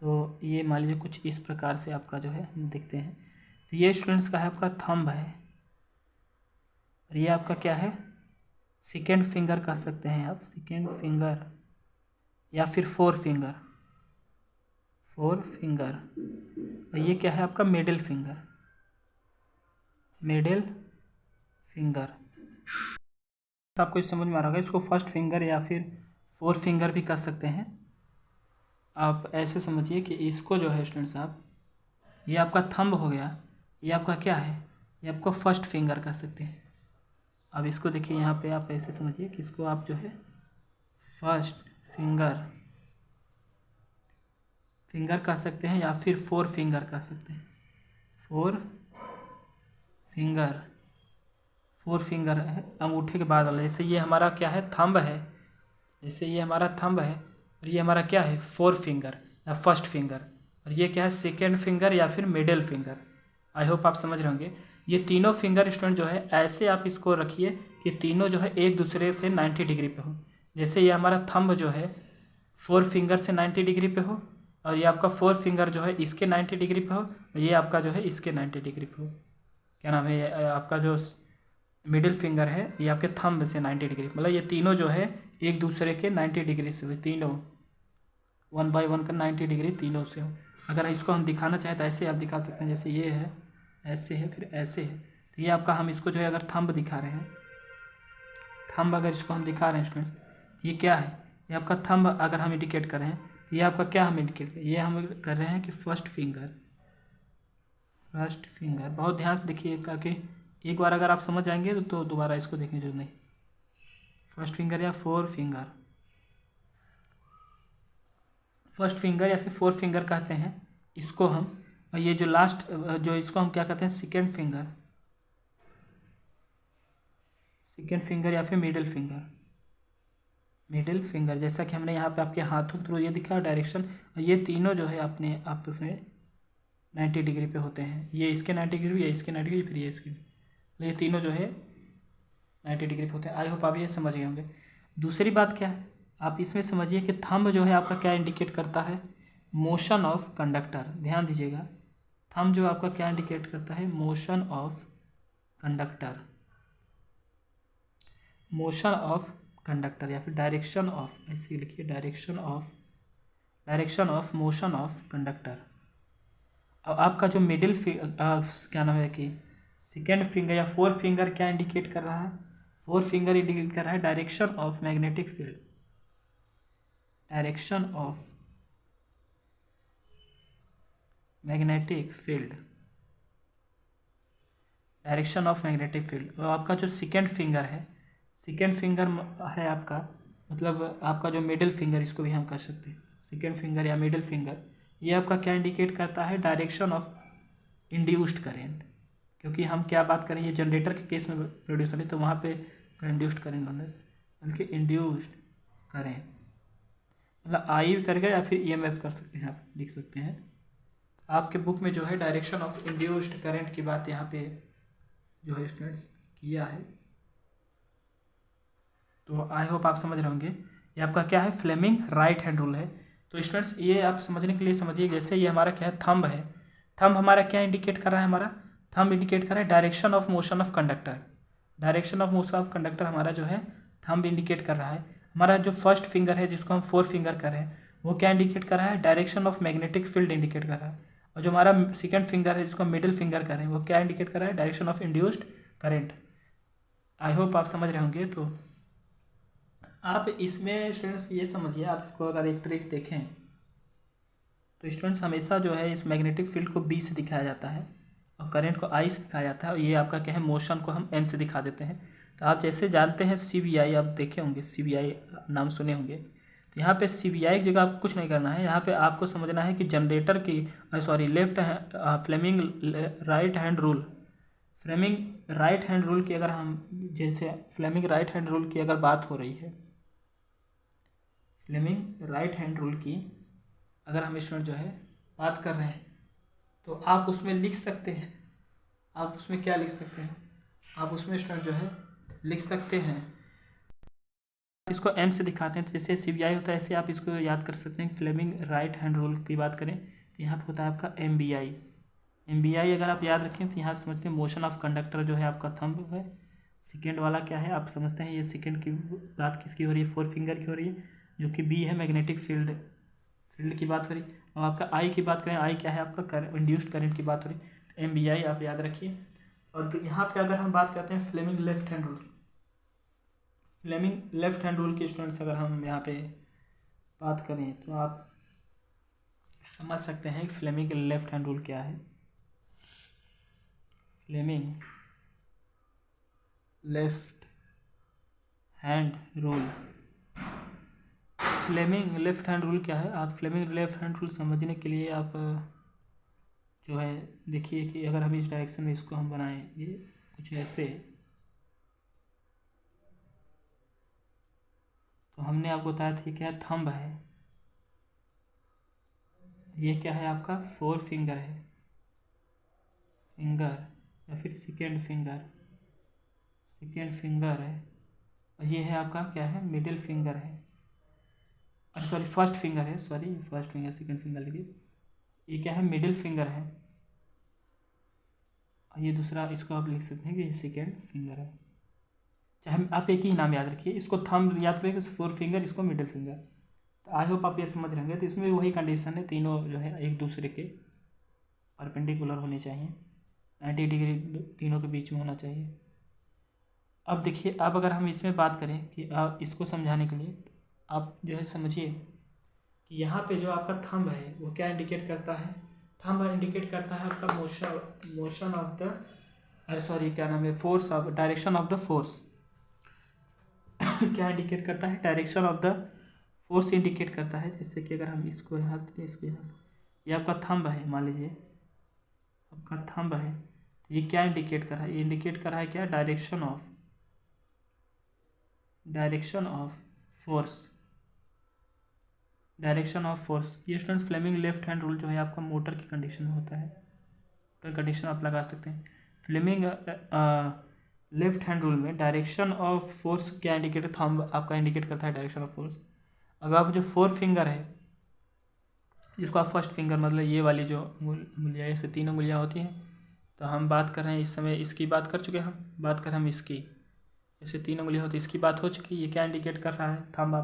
तो ये मान लीजिए कुछ इस प्रकार से आपका जो है हम देखते हैं। तो ये स्टूडेंट्स का है आपका थंब है, और ये आपका क्या है सेकेंड फिंगर कह सकते हैं आप, सेकेंड फिंगर या फिर 4 फिंगर, और ये क्या है आपका मिडिल फिंगर। आपको इस समझ में आ रहा होगा, इसको फर्स्ट फिंगर या फिर 4 फिंगर भी कर सकते हैं। आप ऐसे समझिए कि इसको जो है स्टूडेंट्स आप, ये आपका थंब हो गया, ये आपका क्या है, ये आपको फर्स्ट फिंगर कर सकते हैं। अब इसको देखिए यहाँ पे आप ऐसे समझिए कि इसको आप जो है फर्स्ट फिंगर कर सकते हैं या फिर 4 फिंगर कर सकते हैं। 4 फिंगर है अंगूठे के बाद वाला। जैसे ये हमारा क्या है थंब है, जैसे ये हमारा थंब है और ये हमारा क्या है 4 फिंगर या फर्स्ट फिंगर, और ये क्या है सेकेंड फिंगर या फिर मिडिल फिंगर। आई होप आप समझ रहे होंगे। ये तीनों फिंगर स्टूडेंट जो है ऐसे आप इसको रखिए कि तीनों जो है एक दूसरे से 90 डिग्री पे हो। जैसे ये हमारा थंब जो है 4 फिंगर से 90 डिग्री पे हो, और ये आपका 4 फिंगर जो है इसके 90 डिग्री पे हो, और ये आपका जो है इसके 90 डिग्री पे हो। क्या नाम है आपका जो मिडिल फिंगर है ये आपके थंब से 90 डिग्री, मतलब ये तीनों जो है एक दूसरे के 90 डिग्री से हुए, तीनों 1 बाय 1 का 90 डिग्री तीनों से हो। अगर इसको हम दिखाना चाहें तो ऐसे आप दिखा सकते हैं, जैसे ये है, ऐसे है, फिर ऐसे है। तो ये आपका, हम इसको जो है अगर थंब दिखा रहे हैं, थंब अगर इसको हम दिखा रहे हैं स्टूडेंट्स, ये क्या है, ये आपका थंब अगर हम इंडिकेट कर रहे हैं, तो ये आपका क्या हम इंडिकेट कर, ये हम कर रहे हैं कि फर्स्ट फिंगर, फर्स्ट फिंगर। बहुत ध्यान से देखिए, ताकि एक बार अगर आप समझ जाएंगे तो दोबारा इसको देखने की जरूरत नहीं। फर्स्ट फिंगर या फोर फिंगर, फर्स्ट फिंगर या फिर फोर फिंगर कहते हैं इसको हम। और ये जो लास्ट, जो इसको हम क्या कहते हैं, सेकेंड फिंगर, सेकेंड फिंगर या फिर मिडिल फिंगर, मिडिल फिंगर। जैसा कि हमने यहाँ पे आपके हाथों के थ्रू ये दिखा डायरेक्शन, ये तीनों जो है अपने आपस में 90 डिग्री पे होते हैं। ये इसके 90 डिग्री, ये इसके 90 डिग्री, फिर ये इसके, तो ये तीनों जो है 90 डिग्री पे होते हैं। आई होप आप ये समझ गए होंगे। दूसरी बात क्या है, आप इसमें समझिए कि थंब जो है आपका क्या इंडिकेट करता है, मोशन ऑफ कंडक्टर। ध्यान दीजिएगा, थंब जो आपका क्या इंडिकेट करता है, motion of conductor, motion of conductor या फिर डायरेक्शन ऑफ, ऐसे लिखिए, direction of, direction of motion of conductor. अब आपका जो मिडिल क्या नाम है कि सेकेंड फिंगर या फोर फिंगर क्या इंडिकेट कर रहा है, फोर फिंगर इंडिकेट कर रहा है direction of magnetic field, direction of magnetic field, direction of magnetic field. और आपका जो सेकेंड फिंगर है, सेकेंड फिंगर है आपका, मतलब आपका जो मिडिल फिंगर, इसको भी हम कर सकते हैं सेकेंड फिंगर या मिडिल फिंगर, ये आपका क्या इंडिकेट करता है, डायरेक्शन ऑफ इंड्यूस्ड करेंट। क्योंकि हम क्या बात करें, ये जनरेटर के केस में प्रोड्यूस करें तो वहाँ पे इंड्यूस्ड करेंट होना है, बल्कि इंड्यूस्ड करेंट मतलब आई करके या फिर ईएमएफ कर सकते हैं, आप लिख सकते हैं। आपके बुक में जो है डायरेक्शन ऑफ इंड्यूस्ड करंट की बात यहाँ पे जो है स्टूडेंट्स किया है, तो आई होप आप समझ रहे होंगे। ये आपका क्या है, फ्लेमिंग राइट हैंड रूल है। तो स्टूडेंट्स ये आप समझने के लिए समझिए, जैसे ये हमारा क्या है, थंब है, थंब हमारा क्या इंडिकेट कर रहा है, हमारा थंब इंडिकेट कर रहा है direction of motion of conductor, direction of motion of conductor हमारा जो है थंब इंडिकेट कर रहा है। हमारा जो फर्स्ट फिंगर है, जिसको हम फोर फिंगर कर रहे हैं, वो क्या इंडिकेट कर रहा है, direction of magnetic field indicate कर रहा है। और जो हमारा सेकेंड फिंगर है, जिसको हम मिडिल फिंगर कर रहे हैं, वो क्या इंडिकेट कर रहा है, direction of induced current. I hope आप समझ रहे होंगे। तो आप इसमें स्टूडेंट्स ये समझिए, आप इसको अगर एक ट्रिक देखें तो स्टूडेंट्स हमेशा जो है इस मैग्नेटिक फील्ड को बी से दिखाया जाता है और करंट को आई से दिखाया जाता है, और ये आपका क्या है, मोशन को हम एम से दिखा देते हैं। तो आप जैसे जानते हैं CBI, आप देखे होंगे CBI, नाम सुने होंगे। तो यहाँ पे CBI की जगह आपको कुछ नहीं करना है, यहाँ पे आपको समझना है कि जनरेटर की, sorry, Fleming right hand rule, Fleming right hand rule की अगर हम, जैसे फ्लेमिंग राइट हैंड रूल की अगर बात हो रही है, फ्लेमिंग राइट हैंड रूल की अगर हम स्टूडेंट जो है बात कर रहे हैं, तो आप उसमें लिख सकते हैं, आप उसमें क्या लिख सकते हैं, आप उसमें स्टूडेंट जो है लिख सकते हैं, इसको एम से दिखाते हैं। तो जैसे CBI होता है, ऐसे आप इसको याद कर सकते हैं। फ्लेमिंग राइट हैंड रूल की बात करें तो यहाँ पर होता है आपका MBI अगर आप याद रखें तो यहाँ समझते हैं मोशन ऑफ कंडक्टर जो है आपका थंब है। सेकेंड वाला क्या है, आप समझते हैं, ये सेकेंड की बात किसकी हो रही है, फोर फिंगर की हो रही है, जो कि बी है, मैग्नेटिक फील्ड की बात हो रही। और आपका आई की बात करें, आई क्या है आपका, इंड्यूस्ड करंट की बात हो रही। तो MBI आप याद रखिए। और यहाँ पे अगर हम बात करते हैं Fleming left hand rule, Fleming left hand rule के स्टूडेंट्स अगर हम यहाँ पे बात करें तो आप समझ सकते हैं कि फ्लेमिंग लेफ्ट हैंड रूल क्या है। Fleming left hand rule, Fleming left hand rule क्या है, आप फ्लेमिंग लेफ्ट हैंड रूल समझने के लिए आप जो है देखिए कि अगर हम इस डायरेक्शन में इसको हम बनाएं, ये कुछ ऐसे, तो हमने आपको बताया था ये क्या है, थंब है, ये क्या है आपका, फोर फिंगर है, फिंगर या फिर सेकेंड फिंगर है, और ये है आपका क्या है, मिडिल फिंगर है, अरे सॉरी फर्स्ट फिंगर है, sorry first finger, second finger लिखिए, ये क्या है, मिडिल फिंगर है, और ये दूसरा, इसको आप लिख सकते हैं कि ये सेकेंड फिंगर है। चाहे आप एक ही नाम याद रखिए, इसको थंब याद करें, फोर फिंगर, इसको मिडिल फिंगर। तो आई होप आप ये समझ रहेंगे। तो इसमें वही कंडीशन है, तीनों जो है एक दूसरे के परपेंडिकुलर होने चाहिए, 90 डिग्री तीनों के बीच में होना चाहिए। अब देखिए, अब अगर हम इसमें बात करें कि आप इसको समझाने के लिए आप जो है समझिए कि यहाँ पे जो आपका थंब है वो क्या इंडिकेट करता है, थंब इंडिकेट करता है आपका मोशन ऑफ द, अरे सॉरी क्या नाम है, force of, direction of the force. क्या इंडिकेट करता है, direction of the force indicate करता है। जैसे कि अगर हम इसको यहाँ से इसको यहाँ से, ये आपका थंब है, मान लीजिए आपका थंब है, तो ये क्या इंडिकेट कर रहा है, ये इंडिकेट कर रहा है क्या, direction of force, direction of force. ये students Fleming left hand rule जो है आपका मोटर की कंडीशन में होता है, मोटर कंडीशन आप लगा सकते हैं। फ्लेमिंग लेफ्ट हैंड रूल में डायरेक्शन ऑफ फोर्स क्या इंडिकेट, थंब आपका इंडिकेट करता है डायरेक्शन ऑफ फोर्स। अगर आप जो फोर फिंगर है, जिसको आप फर्स्ट फिंगर मतलब ये वाली जो उंगलियाँ, ऐसे तीन उंगलियाँ होती हैं, तो हम बात कर रहे हैं इस समय इसकी बात कर चुके हैं, हम बात कर रहे हैं हम इसकी, ऐसे तीन उंगलियाँ होती है, इसकी बात हो चुकी है। ये क्या इंडिकेट कर रहा है, थंब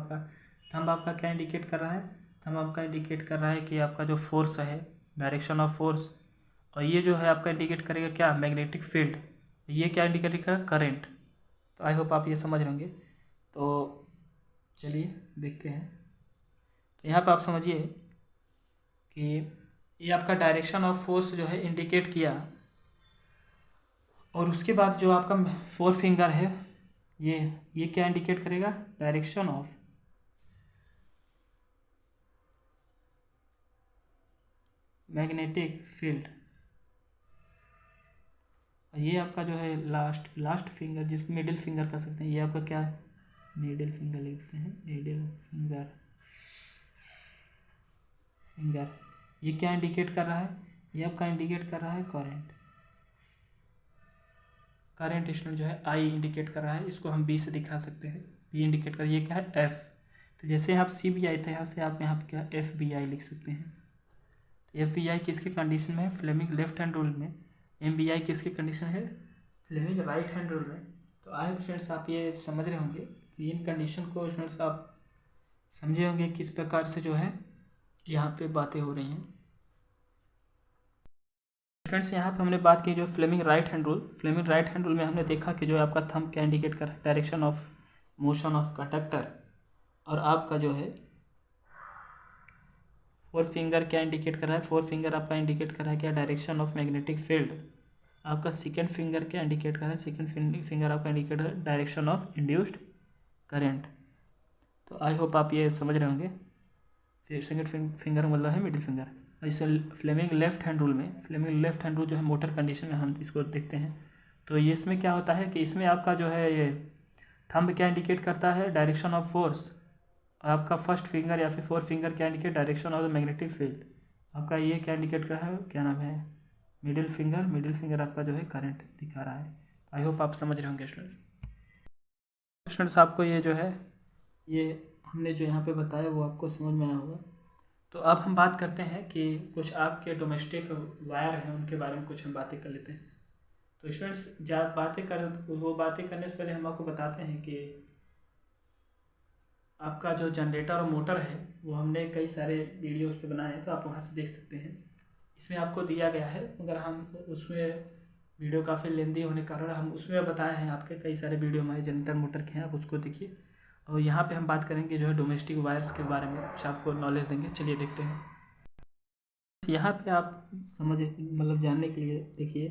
आपका क्या इंडिकेट कर रहा है, थंब आपका इंडिकेट कर रहा है कि आपका जो फोर्स है, डायरेक्शन ऑफ फोर्स। और ये जो है आपका इंडिकेट करेगा क्या, मैग्नेटिक फील्ड। ये क्या इंडिकेट करेगा, करंट। तो आई होप आप ये समझ रहे होंगे। तो चलिए देखते हैं। तो यहाँ पर आप समझिए कि ये आपका डायरेक्शन ऑफ फोर्स जो है इंडिकेट किया, और उसके बाद जो आपका फोर फिंगर है ये क्या इंडिकेट करेगा, डायरेक्शन ऑफ मैग्नेटिक फील्ड। ये आपका जो है लास्ट फिंगर, जिसको मिडिल फिंगर कर सकते हैं, ये आपका क्या है, मिडिल फिंगर लिखते हैं, मिडिल फिंगर। ये क्या इंडिकेट कर रहा है, ये आपका इंडिकेट कर रहा है करंट स्टूडेंट जो है आई इंडिकेट कर रहा है। इसको हम बी से दिखा सकते हैं, बी इंडिकेट कर, ये क्या है, एफ। तो जैसे आप सी बी आई थे, यहाँ से आप यहाँ पे क्या एफ बी आई लिख सकते हैं। तो एफ बी आई किसके कंडीशन में है, फ्लेमिंग लेफ्ट हैंड रूल में। एम बी आई किसकी कंडीशन है, फ्लेमिंग राइट हैंड रूल में। तो आई स्टूडेंट्स आप ये समझ रहे होंगे कि इन कंडीशन को स्टूडेंट्स आप समझे होंगे किस प्रकार से जो है यहाँ पे बातें हो रही हैं। स्टूडेंट्स यहाँ पे हमने बात की जो Fleming right hand rule, Fleming right hand rule में हमने देखा कि जो है आपका थंब क्या इंडिकेट कर रहा है, direction of motion of conductor. और आपका जो है फोर फिंगर क्या इंडिकेट कर रहा है, फोर फिंगर आपका इंडिकेट कर रहा है क्या, डायरेक्शन ऑफ मैग्नेटिक फील्ड। आपका सेकेंड फिंगर क्या इंडिकेट कर रहा है, सेकेंड फिंगर आपका इंडिकेट कर रहा है डायरेक्शन ऑफ इंड्यूस्ड करेंट। तो आई होप आप ये समझ रहे होंगे। सेकेंड फिंगर मतलब है मिडिल फिंगर। इसे फ्लेमिंग लेफ्ट हैंड रूल में, फ्लेमिंग लेफ्ट हैंड रूल जो है मोटर कंडीशन में हम इसको देखते हैं। तो ये इसमें क्या होता है कि इसमें आपका जो है ये थंब क्या इंडिकेट करता है, डायरेक्शन ऑफ फोर्स। और आपका फर्स्ट फिंगर या फिर फोर्थ फिंगर क्या indicate, direction of the magnetic field. आपका ये क्या इंडिकेट कर रहा है, क्या नाम है, मिडिल फिंगर आपका जो है करंट दिखा रहा है। आई होप आप समझ रहे होंगे स्टूडेंट्स आपको ये जो है ये हमने जो यहाँ पे बताया वो आपको समझ में आया होगा। तो अब हम बात करते हैं कि कुछ आपके डोमेस्टिक वायर हैं उनके बारे में कुछ हम बातें कर लेते हैं। तो स्टूडेंट्स जब बातें करने से पहले हम आपको बताते हैं कि आपका जो जनरेटर और मोटर है वो हमने कई सारे वीडियोस पे बनाए हैं, तो आप वहाँ से देख सकते हैं। इसमें आपको दिया गया है, मगर हम उसमें वीडियो काफ़ी लेंदी होने के कारण हम उसमें बताए हैं, आपके कई सारे वीडियो हमारे जनरेटर मोटर के हैं, आप उसको देखिए। और यहाँ पे हम बात करेंगे जो है डोमेस्टिक वायर्स के बारे में कुछ आपको नॉलेज देंगे। चलिए देखते हैं। यहाँ पे आप समझ मतलब जानने के लिए देखिए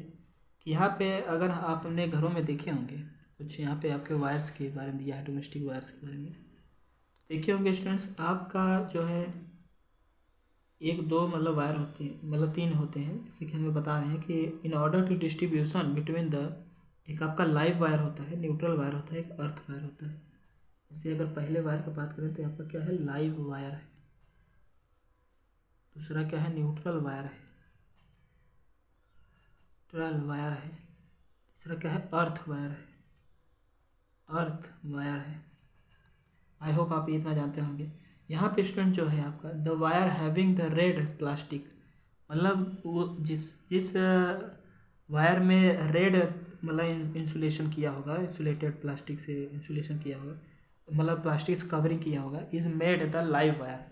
कि यहाँ पे अगर आप अपने घरों में देखे होंगे कुछ यहाँ पे आपके वायर्स के बारे में दिया है, डोमेस्टिक वायर्स के बारे में देखे होंगे स्टूडेंट्स। आपका जो है एक दो मतलब वायर होते हैं, मतलब तीन होते हैं, जैसे कि हमें बता रहे हैं कि in order to distribution between the, एक आपका लाइव वायर होता है, न्यूट्रल वायर होता है, एक अर्थ वायर होता है। जैसे अगर पहले वायर की बात करें तो आपका क्या है, लाइव वायर है। दूसरा क्या है, न्यूट्रल वायर है, तीसरा क्या है, अर्थ वायर है। आई होप आप ये इतना जानते होंगे। यहाँ पे स्टूडेंट जो है आपका the wire having the red plastic, मतलब वो जिस वायर में रेड मतलब इंसुलेशन किया होगा, इंसुलेटेड प्लास्टिक से इंसुलेशन किया होगा, मतलब प्लास्टिक से कवरिंग किया होगा, is made the live wire.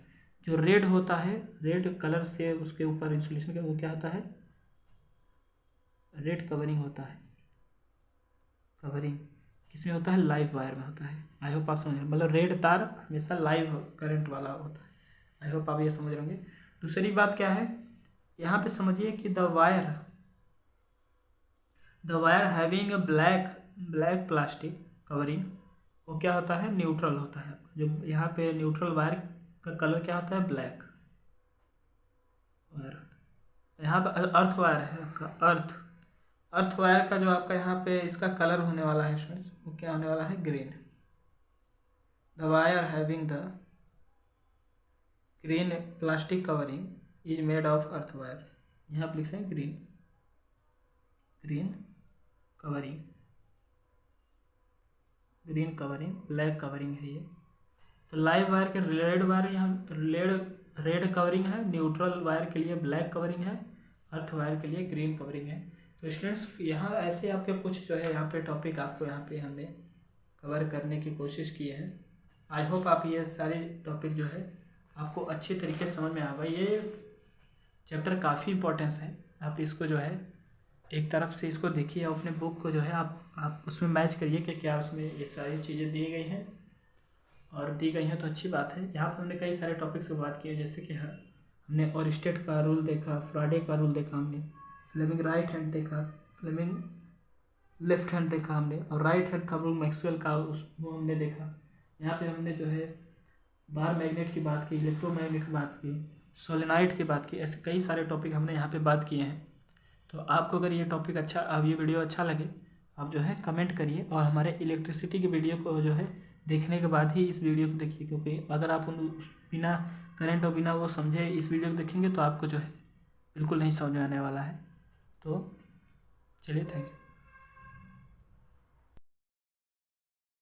जो रेड होता है, रेड कलर से उसके ऊपर इंसुलेशन का वो क्या होता है, रेड कवरिंग होता है। कवरिंग किसमें होता है, लाइव वायर में होता है। आई होप आप समझ रहे हैं, मतलब रेड तार हमेशा लाइव करंट वाला होता है। आई होप आप ये समझ रहे होंगे। दूसरी बात क्या है, यहाँ पे समझिए कि the wire having a black plastic covering, वो क्या होता है, न्यूट्रल होता है। जो यहाँ पे न्यूट्रल वायर का कलर क्या होता है, ब्लैक वायर। यहाँ पे अर्थ वायर है आपका, अर्थ वायर का जो आपका यहाँ पे इसका कलर होने वाला है स्टूडेंट्स, वो क्या होने वाला है, green. The wire having the green plastic covering is made of earth wire. यहाँ पे लिखते हैं green covering, green covering, black covering है ये। तो लाइव वायर के रेड वायर यहाँ रेड कवरिंग है, न्यूट्रल वायर के लिए ब्लैक कवरिंग है, अर्थ वायर के लिए ग्रीन कवरिंग है। तो स्टूडेंट्स यहाँ ऐसे आपके कुछ जो है यहाँ पे टॉपिक आपको यहाँ पे हमने कवर करने की कोशिश की है। आई होप आप ये सारे टॉपिक जो है आपको अच्छे तरीके से समझ में आ गए। ये चैप्टर काफ़ी इंपॉर्टेंस है, आप इसको जो है एक तरफ से इसको देखिए, अपने बुक को जो है आप उसमें मैच करिए कि क्या उसमें ये सारी चीज़ें दी गई हैं, और दी गई हैं तो अच्छी बात है। यहाँ पर हमने कई सारे टॉपिक से बात की है, जैसे कि हमने और स्टेट का रूल देखा, फ्राडे का रूल देखा हमने, फ्लेमिंग राइट हैंड देखा, फ्लेमिंग लेफ्ट हैंड देखा हमने, और राइट हैंड था रूल मैक्सवेल का, वो हमने देखा। यहाँ पे हमने जो है बार मैग्नेट की बात की, इलेक्ट्रोमैग्नेट की बात की, सोलेनाइड की बात की, ऐसे कई सारे टॉपिक हमने यहाँ पे बात किए हैं। तो आपको अगर ये टॉपिक अच्छा, अब ये वीडियो अच्छा लगे, आप जो है कमेंट करिए, और हमारे इलेक्ट्रिसिटी की वीडियो को जो है देखने के बाद ही इस वीडियो को देखिए, क्योंकि अगर आप उन बिना करंट और बिना वो समझे इस वीडियो को देखेंगे तो आपको जो है बिल्कुल नहीं समझ में आने वाला है। तो चलिए, थैंक यू।